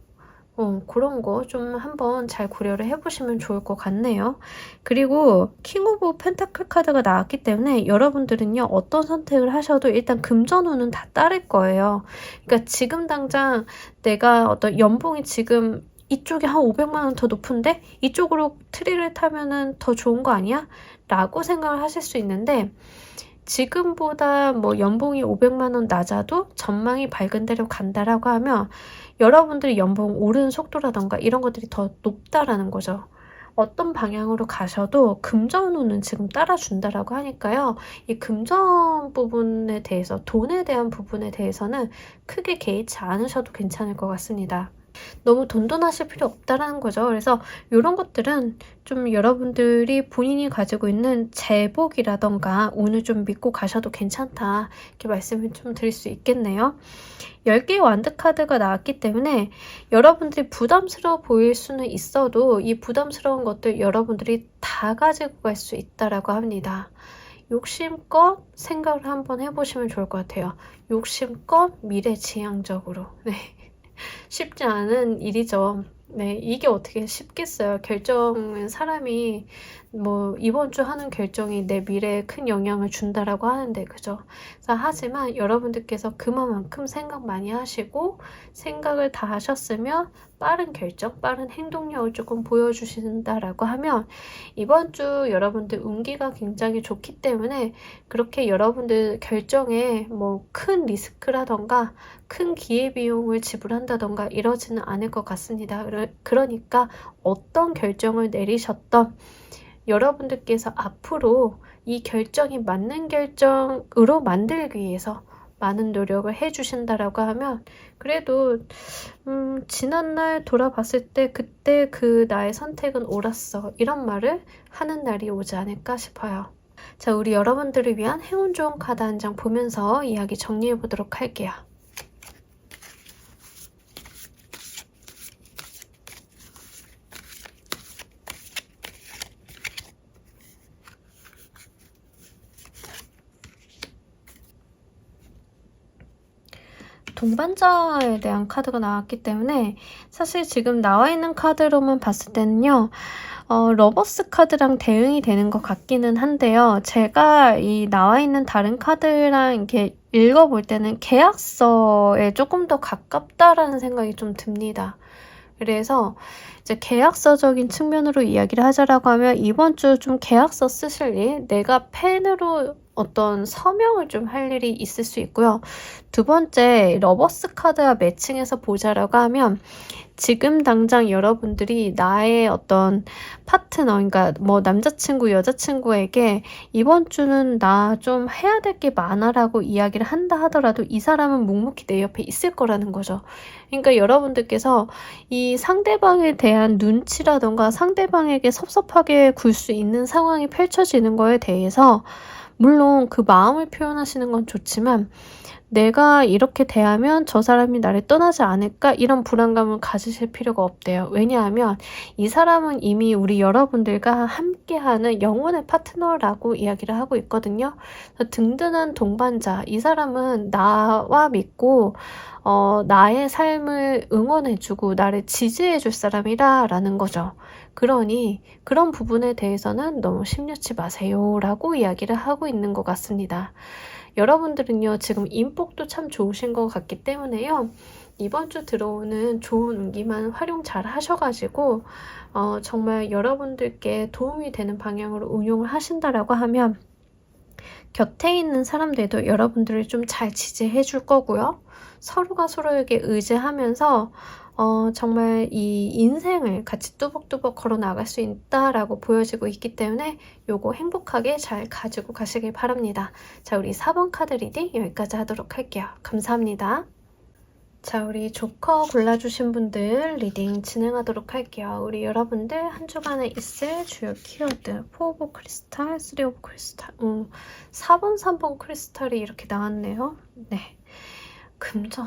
그런 거 좀 한번 잘 고려를 해보시면 좋을 것 같네요. 그리고 킹 오브 펜타클 카드가 나왔기 때문에 여러분들은요. 어떤 선택을 하셔도 일단 금전운은 다 따를 거예요. 그러니까 지금 당장 내가 어떤 연봉이 지금 이쪽이 한 500만 원 더 높은데 이쪽으로 트리를 타면은 더 좋은 거 아니야? 라고 생각을 하실 수 있는데 지금보다 뭐 연봉이 500만 원 낮아도 전망이 밝은 데로 간다라고 하면 여러분들이 연봉 오르는 속도라던가 이런 것들이 더 높다라는 거죠. 어떤 방향으로 가셔도 금전운은 지금 따라준다라고 하니까요. 이 금전 부분에 대해서, 돈에 대한 부분에 대해서는 크게 개의치 않으셔도 괜찮을 것 같습니다. 너무 돈돈하실 필요 없다라는 거죠. 그래서 이런 것들은 좀 여러분들이 본인이 가지고 있는 제복이라던가 운을 좀 믿고 가셔도 괜찮다 이렇게 말씀을 좀 드릴 수 있겠네요. 10개의 완드 카드가 나왔기 때문에 여러분들이 부담스러워 보일 수는 있어도 이 부담스러운 것들 여러분들이 다 가지고 갈 수 있다라고 합니다. 욕심껏 생각을 한번 해보시면 좋을 것 같아요. 욕심껏 미래지향적으로. 네. 쉽지 않은 일이죠. 네, 이게 어떻게 쉽겠어요. 결정은 사람이 뭐 이번 주 하는 결정이 내 미래에 큰 영향을 준다라고 하는데 그죠? 하지만 여러분들께서 그만큼 생각 많이 하시고 생각을 다 하셨으면 빠른 결정, 빠른 행동력을 조금 보여주신다라고 하면 이번 주 여러분들 운기가 굉장히 좋기 때문에 그렇게 여러분들 결정에 뭐 큰 리스크라던가 큰 기회비용을 지불한다던가 이러지는 않을 것 같습니다. 그러니까 어떤 결정을 내리셨던 여러분들께서 앞으로 이 결정이 맞는 결정으로 만들기 위해서 많은 노력을 해주신다라고 하면 그래도 지난날 돌아봤을 때 그때 그 나의 선택은 옳았어 이런 말을 하는 날이 오지 않을까 싶어요. 자, 우리 여러분들을 위한 행운 좋은 카드 한 장 보면서 이야기 정리해 보도록 할게요. 동반자에 대한 카드가 나왔기 때문에 사실 지금 나와 있는 카드로만 봤을 때는요. 러버스 카드랑 대응이 되는 것 같기는 한데요. 제가 이 나와 있는 다른 카드랑 이렇게 읽어볼 때는 계약서에 조금 더 가깝다라는 생각이 좀 듭니다. 그래서 이제 계약서적인 측면으로 이야기를 하자라고 하면 이번 주 좀 계약서 쓰실 일, 내가 펜으로 어떤 서명을 좀 할 일이 있을 수 있고요. 두 번째, 러버스 카드와 매칭해서 보자라고 하면 지금 당장 여러분들이 나의 어떤 파트너, 그러니까 뭐 남자친구, 여자친구에게 이번 주는 나 좀 해야 될 게 많아라고 이야기를 한다 하더라도 이 사람은 묵묵히 내 옆에 있을 거라는 거죠. 그러니까 여러분들께서 이 상대방에 대한 눈치라던가 상대방에게 섭섭하게 굴 수 있는 상황이 펼쳐지는 거에 대해서 물론 그 마음을 표현하시는 건 좋지만 내가 이렇게 대하면 저 사람이 나를 떠나지 않을까? 이런 불안감을 가지실 필요가 없대요. 왜냐하면 이 사람은 이미 우리 여러분들과 함께하는 영혼의 파트너라고 이야기를 하고 있거든요. 든든한 동반자, 이 사람은 나와 믿고 나의 삶을 응원해주고 나를 지지해줄 사람이라는 거죠. 그러니 그런 부분에 대해서는 너무 심려치 마세요 라고 이야기를 하고 있는 것 같습니다. 여러분들은요, 지금 인복도 참 좋으신 것 같기 때문에요. 이번 주 들어오는 좋은 운기만 활용 잘 하셔가지고 정말 여러분들께 도움이 되는 방향으로 운용을 하신다라고 하면 곁에 있는 사람들도 여러분들을 좀 잘 지지해 줄 거고요. 서로가 서로에게 의지하면서 정말 이 인생을 같이 뚜벅뚜벅 걸어 나갈 수 있다라고 보여지고 있기 때문에 요거 행복하게 잘 가지고 가시길 바랍니다. 자, 우리 4번 카드 리딩 여기까지 하도록 할게요. 감사합니다. 자, 우리 조커 골라주신 분들 리딩 진행하도록 할게요. 우리 여러분들 한 주간에 있을 주요 키워드 4 오브 크리스탈, 3 오브 크리스탈 4번, 3번 크리스탈이 이렇게 나왔네요. 네, 금전.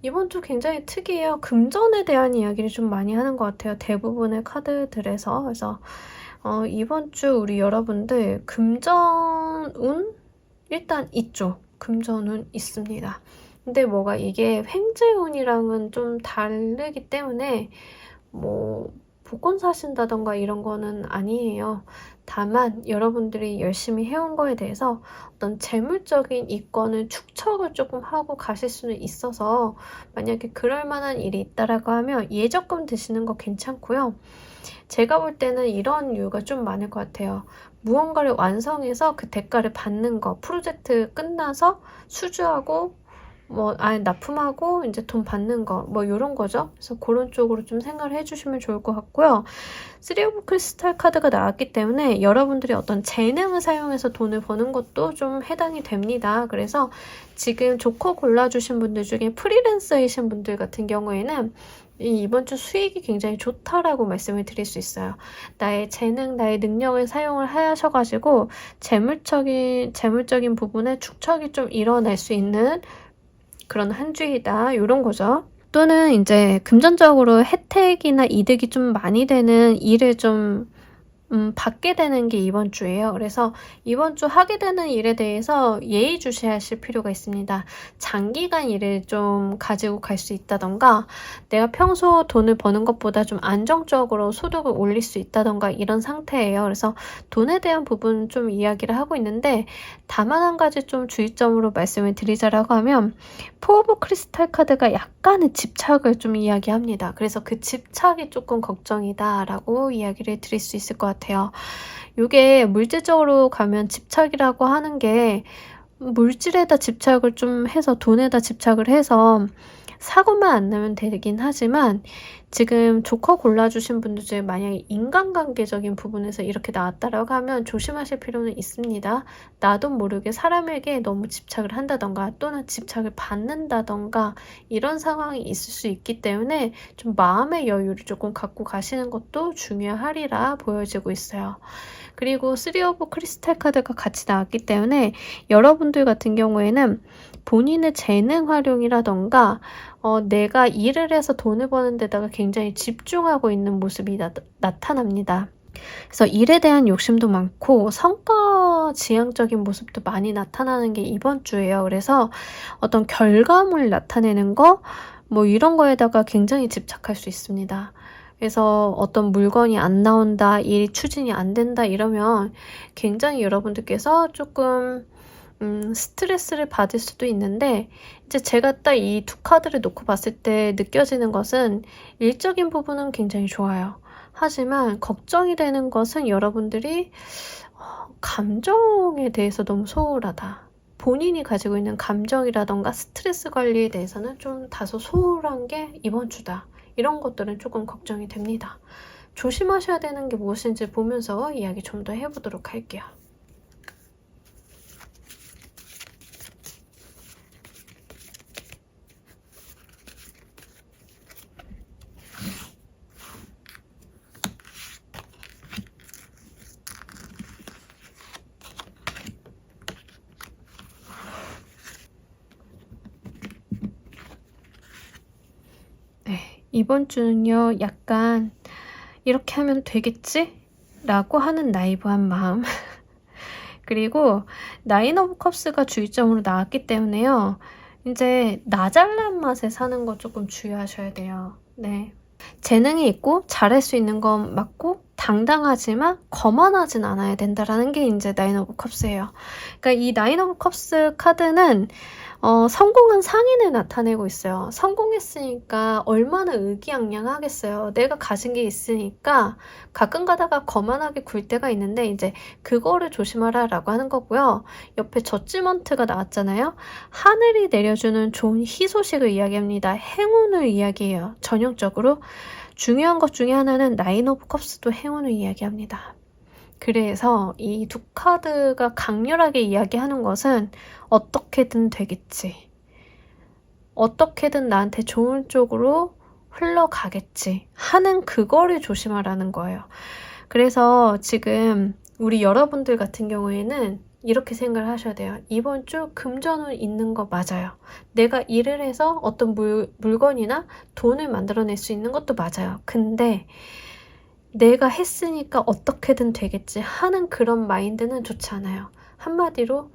이번 주 굉장히 특이해요. 금전에 대한 이야기를 좀 많이 하는 것 같아요. 대부분의 카드들에서. 그래서 이번 주 우리 여러분들 금전운 일단 있죠. 금전운 있습니다. 근데 뭐가 이게 횡재운이랑은 좀 다르기 때문에 뭐 복권 사신다던가 이런 거는 아니에요. 다만 여러분들이 열심히 해온 거에 대해서 어떤 재물적인 이권을 축적을 조금 하고 가실 수는 있어서 만약에 그럴 만한 일이 있다라고 하면 예적금 드시는 거 괜찮고요. 제가 볼 때는 이런 이유가 좀 많을 것 같아요. 무언가를 완성해서 그 대가를 받는 거, 프로젝트 끝나서 수주하고 납품하고 이제 돈 받는 거, 이런 거죠. 그래서 그런 쪽으로 좀 생각을 해주시면 좋을 것 같고요. 3 오브 크리스탈 카드가 나왔기 때문에 여러분들이 어떤 재능을 사용해서 돈을 버는 것도 좀 해당이 됩니다. 그래서 지금 조커 골라주신 분들 중에 프리랜서이신 분들 같은 경우에는 이번 주 수익이 굉장히 좋다라고 말씀을 드릴 수 있어요. 나의 재능, 나의 능력을 사용을 하셔가지고 재물적인 부분에 축적이 좀 일어날 수 있는 그런 한 주이다. 이런 거죠. 또는 이제 금전적으로 혜택이나 이득이 좀 많이 되는 일을 좀 받게 되는 게 이번 주예요. 그래서 이번 주 하게 되는 일에 대해서 예의주시하실 필요가 있습니다. 장기간 일을 좀 가지고 갈 수 있다던가 내가 평소 돈을 버는 것보다 좀 안정적으로 소득을 올릴 수 있다던가 이런 상태예요. 그래서 돈에 대한 부분 좀 이야기를 하고 있는데 다만 한 가지 좀 주의점으로 말씀을 드리자라고 하면 4 오브 크리스탈 카드가 약간의 집착을 좀 이야기합니다. 그래서 그 집착이 조금 걱정이다라고 이야기를 드릴 수 있을 것 같아요. 이게 물질적으로 가면 집착이라고 하는 게 물질에다 집착을 좀 해서 돈에다 집착을 해서 사고만 안 나면 되긴 하지만 지금 조커 골라주신 분들 중에 만약에 인간관계적인 부분에서 이렇게 나왔다라고 하면 조심하실 필요는 있습니다. 나도 모르게 사람에게 너무 집착을 한다던가 또는 집착을 받는다던가 이런 상황이 있을 수 있기 때문에 좀 마음의 여유를 조금 갖고 가시는 것도 중요하리라 보여지고 있어요. 그리고 3 오브 크리스탈 카드가 같이 나왔기 때문에 여러분들 같은 경우에는 본인의 재능 활용이라던가 내가 일을 해서 돈을 버는 데다가 굉장히 집중하고 있는 모습이 나타납니다. 그래서 일에 대한 욕심도 많고 성과 지향적인 모습도 많이 나타나는 게 이번 주예요. 그래서 어떤 결과물 나타내는 거 이런 거에다가 굉장히 집착할 수 있습니다. 그래서 어떤 물건이 안 나온다, 일 추진이 안 된다 이러면 굉장히 여러분들께서 조금 스트레스를 받을 수도 있는데 이제 제가 딱 이 두 카드를 놓고 봤을 때 느껴지는 것은 일적인 부분은 굉장히 좋아요. 하지만 걱정이 되는 것은 여러분들이 감정에 대해서 너무 소홀하다. 본인이 가지고 있는 감정이라던가 스트레스 관리에 대해서는 좀 다소 소홀한 게 이번 주다. 이런 것들은 조금 걱정이 됩니다. 조심하셔야 되는 게 무엇인지 보면서 이야기 좀 더 해보도록 할게요. 네, 이번 주는요, 약간 이렇게 하면 되겠지? 라고 하는 나이브한 마음. 그리고 나인 오브 컵스가 주의점으로 나왔기 때문에요. 이제 나 잘난 맛에 사는 거 조금 주의하셔야 돼요. 네. 재능이 있고 잘할 수 있는 건 맞고 당당하지만 거만하진 않아야 된다라는 게 이제 나인 오브 컵스예요. 그러니까 이 나인 오브 컵스 카드는 성공한 상인을 나타내고 있어요. 성공했으니까 얼마나 의기양양하겠어요. 내가 가진 게 있으니까 가끔 가다가 거만하게 굴 때가 있는데 이제 그거를 조심하라 라고 하는 거고요. 옆에 저지먼트가 나왔잖아요. 하늘이 내려주는 좋은 희소식을 이야기합니다. 행운을 이야기해요. 전형적으로. 중요한 것 중에 하나는 나인 오브 컵스도 행운을 이야기합니다. 그래서 이 두 카드가 강렬하게 이야기하는 것은 어떻게든 되겠지. 어떻게든 나한테 좋은 쪽으로 흘러가겠지 하는 그거를 조심하라는 거예요. 그래서 지금 우리 여러분들 같은 경우에는 이렇게 생각을 하셔야 돼요. 이번 주 금전운 있는 거 맞아요. 내가 일을 해서 어떤 물건이나 돈을 만들어낼 수 있는 것도 맞아요. 근데 내가 했으니까 어떻게든 되겠지 하는 그런 마인드는 좋지 않아요. 한마디로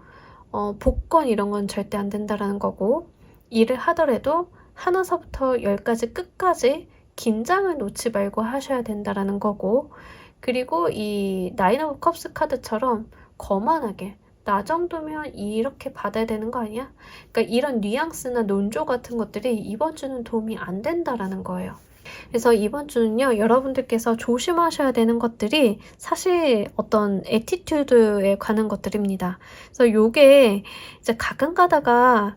복권 이런 건 절대 안 된다라는 거고, 일을 하더라도 하나서부터 열까지 끝까지 긴장을 놓지 말고 하셔야 된다라는 거고, 그리고 이 나인 오브 컵스 카드처럼 거만하게 나 정도면 이렇게 받아야 되는 거 아니야? 그러니까 이런 뉘앙스나 논조 같은 것들이 이번 주는 도움이 안 된다라는 거예요. 그래서 이번 주는요, 여러분들께서 조심하셔야 되는 것들이 사실 어떤 애티튜드에 관한 것들입니다. 그래서 요게 이제 가끔 가다가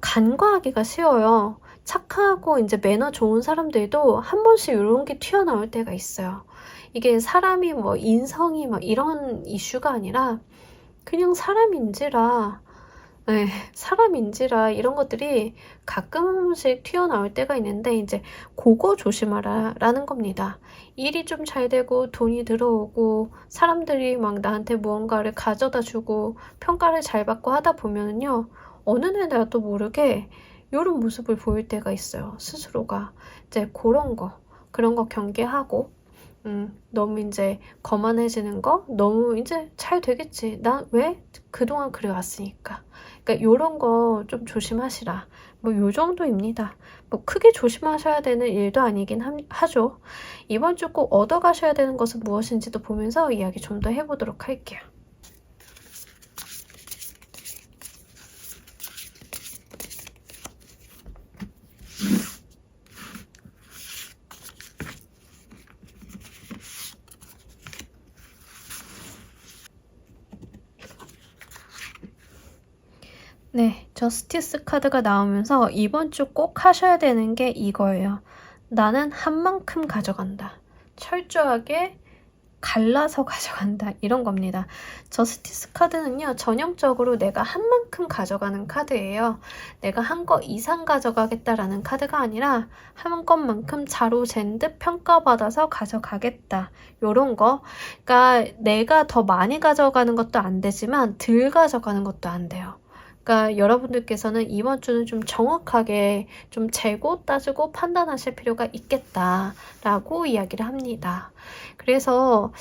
간과하기가 쉬워요. 착하고 이제 매너 좋은 사람들도 한 번씩 이런 게 튀어나올 때가 있어요. 이게 사람이 뭐 인성이 막 이런 이슈가 아니라 그냥 사람인지라, 네, 사람인지라 이런 것들이 가끔 한 번씩 튀어나올 때가 있는데 이제 그거 조심하라 라는 겁니다. 일이 좀 잘 되고 돈이 들어오고 사람들이 막 나한테 무언가를 가져다 주고 평가를 잘 받고 하다 보면은요, 어느 날 나도 모르게 이런 모습을 보일 때가 있어요. 스스로가 이제 그런 거 경계하고 너무 이제 거만해지는 거 너무 이제 잘 되겠지. 나 왜? 그동안 그래왔으니까. 그러니까 요런 거 좀 조심하시라. 뭐 요 정도입니다. 뭐 크게 조심하셔야 되는 일도 아니긴 하죠. 이번 주 꼭 얻어가셔야 되는 것은 무엇인지도 보면서 이야기 좀 더 해보도록 할게요. 네, 저스티스 카드가 나오면서 이번 주 꼭 하셔야 되는 게 이거예요. 나는 한 만큼 가져간다. 철저하게 갈라서 가져간다. 이런 겁니다. 저스티스 카드는요, 전형적으로 내가 한 만큼 가져가는 카드예요. 내가 한 거 이상 가져가겠다라는 카드가 아니라 한 것만큼 자로 잰 듯 평가받아서 가져가겠다. 요런 거. 그러니까 내가 더 많이 가져가는 것도 안 되지만 덜 가져가는 것도 안 돼요. 그러니까 여러분들께서는 이번 주는 좀 정확하게 좀 재고 따지고 판단하실 필요가 있겠다라고 이야기를 합니다. 그래서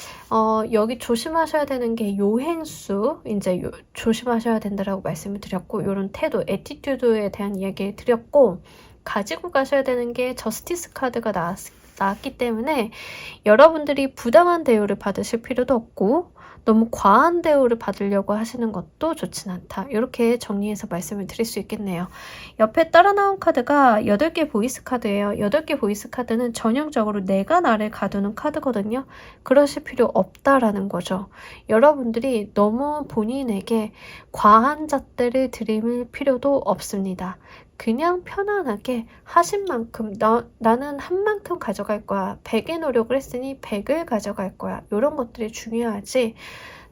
여기 조심하셔야 되는 게 요행수 이제 조심하셔야 된다라고 말씀을 드렸고, 이런 태도, 애티튜드에 대한 이야기를 드렸고, 가지고 가셔야 되는 게 저스티스 카드가 나왔기 때문에 여러분들이 부당한 대우를 받으실 필요도 없고 너무 과한 대우를 받으려고 하시는 것도 좋진 않다. 이렇게 정리해서 말씀을 드릴 수 있겠네요. 옆에 따라 나온 카드가 8개 보이스 카드예요. 8개 보이스 카드는 전형적으로 내가 나를 가두는 카드거든요. 그러실 필요 없다라는 거죠. 여러분들이 너무 본인에게 과한 잣대를 들이밀 필요도 없습니다. 그냥 편안하게 하신 만큼 나는 한 만큼 가져갈 거야. 100의 노력을 했으니 100을 가져갈 거야. 이런 것들이 중요하지.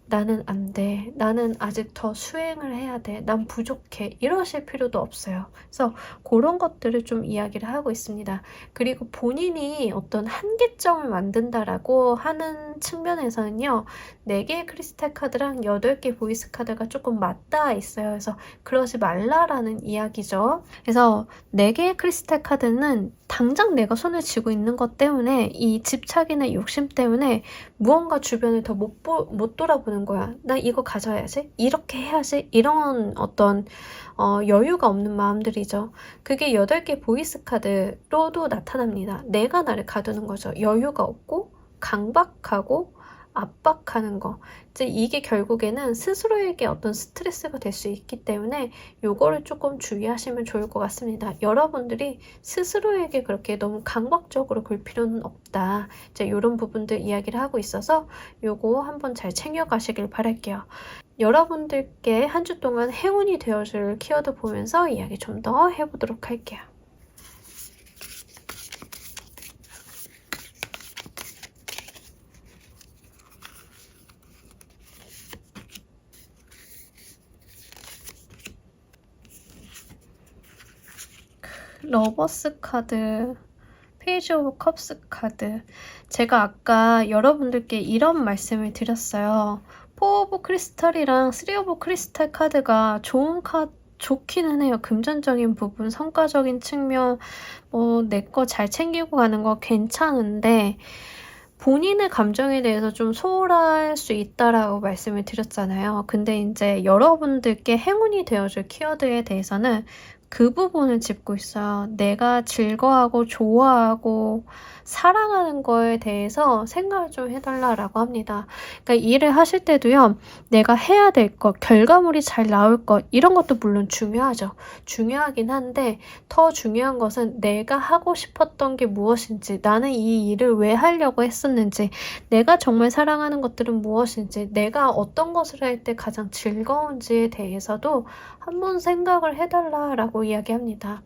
나는 안 돼. 나는 아직 더 수행을 해야 돼. 난 부족해. 이러실 필요도 없어요. 그래서 그런 것들을 좀 이야기를 하고 있습니다. 그리고 본인이 어떤 한계점을 만든다라고 하는 측면에서는요. 4개의 크리스탈 카드랑 8개 보이스 카드가 조금 맞닿아 있어요. 그래서 그러지 말라라는 이야기죠. 그래서 4개의 크리스탈 카드는 당장 내가 손을 쥐고 있는 것 때문에 이 집착이나 욕심 때문에 무언가 주변을 더 못 돌아보는 거야. 나 이거 가져야지. 이렇게 해야지. 이런 어떤 여유가 없는 마음들이죠. 그게 8개 보이스 카드로도 나타납니다. 내가 나를 가두는 거죠. 여유가 없고 강박하고 압박하는 거. 이제 이게 결국에는 스스로에게 어떤 스트레스가 될 수 있기 때문에 요거를 조금 주의하시면 좋을 것 같습니다. 여러분들이 스스로에게 그렇게 너무 강박적으로 굴 필요는 없다. 이제 이런 부분들 이야기를 하고 있어서 요거 한번 잘 챙겨가시길 바랄게요. 여러분들께 한 주 동안 행운이 되어줄 키워드 보면서 이야기 좀 더 해보도록 할게요. 러버스 카드, 페이지 오브 컵스 카드. 제가 아까 여러분들께 이런 말씀을 드렸어요. 4 오브 크리스탈이랑 3 오브 크리스탈 카드가 좋기는 해요. 금전적인 부분, 성과적인 측면, 내 거 잘 챙기고 가는 거 괜찮은데 본인의 감정에 대해서 좀 소홀할 수 있다라고 말씀을 드렸잖아요. 근데 이제 여러분들께 행운이 되어줄 키워드에 대해서는 그 부분을 짚고 있어요. 내가 즐거워하고 좋아하고 사랑하는 거에 대해서 생각을 좀 해달라고 합니다. 그러니까 일을 하실 때도요. 내가 해야 될 것, 결과물이 잘 나올 것 이런 것도 물론 중요하죠. 중요하긴 한데 더 중요한 것은 내가 하고 싶었던 게 무엇인지, 나는 이 일을 왜 하려고 했었는지, 내가 정말 사랑하는 것들은 무엇인지, 내가 어떤 것을 할 때 가장 즐거운지에 대해서도 한번 생각을 해달라고 이야기합니다.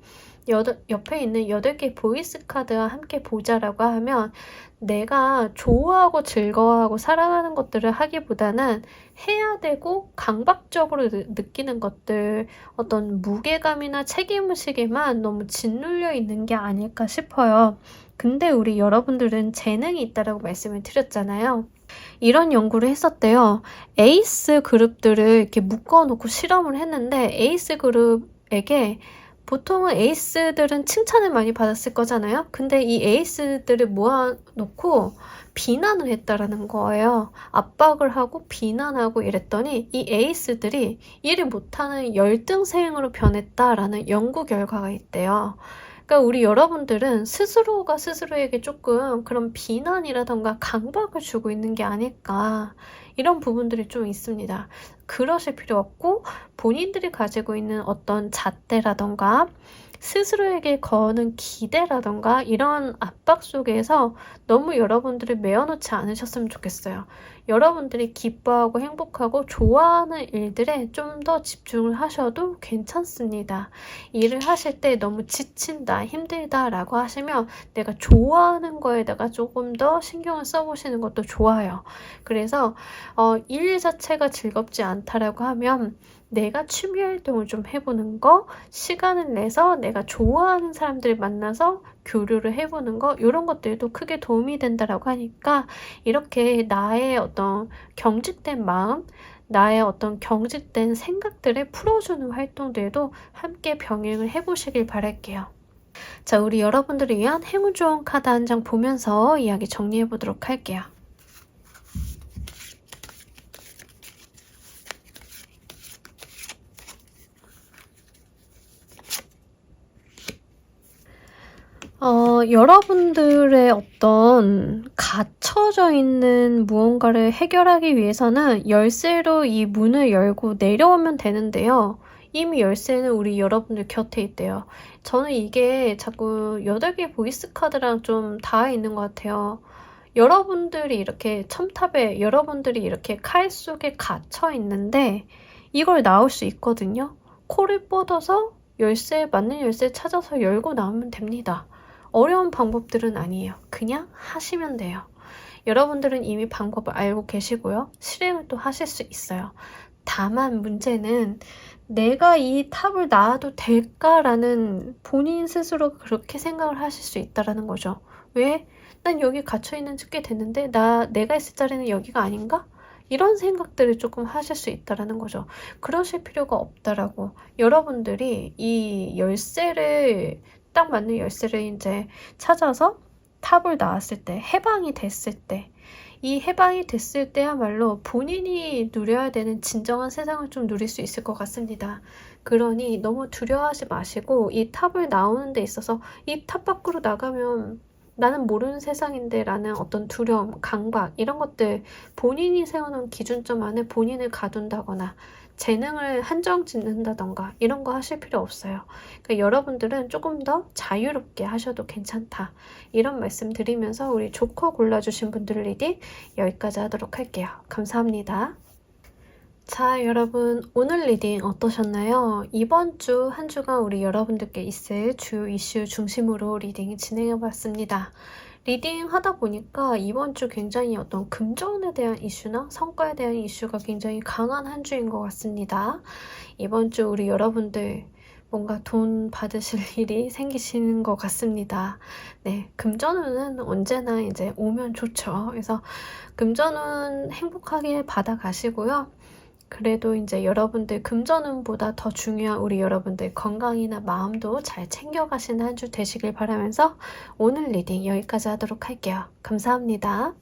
옆에 있는 8개 보이스 카드와 함께 보자라고 하면 내가 좋아하고 즐거워하고 사랑하는 것들을 하기보다는 해야 되고 강박적으로 느끼는 것들, 어떤 무게감이나 책임의식에만 너무 짓눌려 있는 게 아닐까 싶어요. 근데 우리 여러분들은 재능이 있다라고 말씀을 드렸잖아요. 이런 연구를 했었대요. 에이스 그룹들을 이렇게 묶어놓고 실험을 했는데 에이스 그룹에게 보통은 에이스들은 칭찬을 많이 받았을 거잖아요. 근데 이 에이스들을 모아놓고 비난을 했다라는 거예요. 압박을 하고 비난하고 이랬더니 이 에이스들이 일을 못하는 열등생으로 변했다라는 연구 결과가 있대요. 그러니까 우리 여러분들은 스스로가 스스로에게 조금 그런 비난이라던가 강박을 주고 있는 게 아닐까, 이런 부분들이 좀 있습니다. 그러실 필요 없고 본인들이 가지고 있는 어떤 잣대라던가 스스로에게 거는 기대라던가 이런 압박 속에서 너무 여러분들을 메어놓지 않으셨으면 좋겠어요. 여러분들이 기뻐하고 행복하고 좋아하는 일들에 좀 더 집중을 하셔도 괜찮습니다. 일을 하실 때 너무 지친다, 힘들다 라고 하시면 내가 좋아하는 거에다가 조금 더 신경을 써보시는 것도 좋아요. 그래서 일 자체가 즐겁지 않다라고 하면 내가 취미 활동을 좀 해보는 거, 시간을 내서 내가 좋아하는 사람들을 만나서 교류를 해보는 거, 이런 것들도 크게 도움이 된다라고 하니까 이렇게 나의 어떤 경직된 마음, 나의 어떤 경직된 생각들을 풀어주는 활동들도 함께 병행을 해보시길 바랄게요. 자, 우리 여러분들을 위한 행운 좋은 카드 한 장 보면서 이야기 정리해 보도록 할게요. 여러분들의 어떤 갇혀져 있는 무언가를 해결하기 위해서는 열쇠로 이 문을 열고 내려오면 되는데요. 이미 열쇠는 우리 여러분들 곁에 있대요. 저는 이게 자꾸 8개 보이스 카드랑 좀 닿아 있는 것 같아요. 여러분들이 이렇게 첨탑에 여러분들이 이렇게 칼 속에 갇혀 있는데 이걸 나올 수 있거든요. 코를 뻗어서 맞는 열쇠 찾아서 열고 나오면 됩니다. 어려운 방법들은 아니에요. 그냥 하시면 돼요. 여러분들은 이미 방법을 알고 계시고요. 실행을 또 하실 수 있어요. 다만 문제는 내가 이 탑을 낳아도 될까라는 본인 스스로 그렇게 생각을 하실 수 있다는 거죠. 왜? 난 여기 갇혀있는 지 꽤 됐는데 내가 있을 자리는 여기가 아닌가? 이런 생각들을 조금 하실 수 있다는 거죠. 그러실 필요가 없다라고. 여러분들이 이 열쇠를 딱 맞는 열쇠를 이제 찾아서 탑을 나왔을 때, 해방이 됐을 때, 이 해방이 됐을 때야말로 본인이 누려야 되는 진정한 세상을 좀 누릴 수 있을 것 같습니다. 그러니 너무 두려워하지 마시고 이 탑을 나오는 데 있어서 이 탑 밖으로 나가면 나는 모르는 세상인데 라는 어떤 두려움, 강박 이런 것들 본인이 세워놓은 기준점 안에 본인을 가둔다거나 재능을 한정 짓는다던가 이런 거 하실 필요 없어요. 그러니까 여러분들은 조금 더 자유롭게 하셔도 괜찮다. 이런 말씀 드리면서 우리 조커 골라주신 분들 리딩 여기까지 하도록 할게요. 감사합니다. 자, 여러분 오늘 리딩 어떠셨나요? 이번 주 한 주간 우리 여러분들께 있을 주요 이슈 중심으로 리딩 진행해봤습니다. 리딩 하다 보니까 이번 주 굉장히 어떤 금전에 대한 이슈나 성과에 대한 이슈가 굉장히 강한 한 주인 것 같습니다. 이번 주 우리 여러분들 뭔가 돈 받으실 일이 생기시는 것 같습니다. 네, 금전운은 언제나 이제 오면 좋죠. 그래서 금전운 행복하게 받아가시고요. 그래도 이제 여러분들 금전운보다 더 중요한 우리 여러분들 건강이나 마음도 잘 챙겨가시는 한 주 되시길 바라면서 오늘 리딩 여기까지 하도록 할게요. 감사합니다.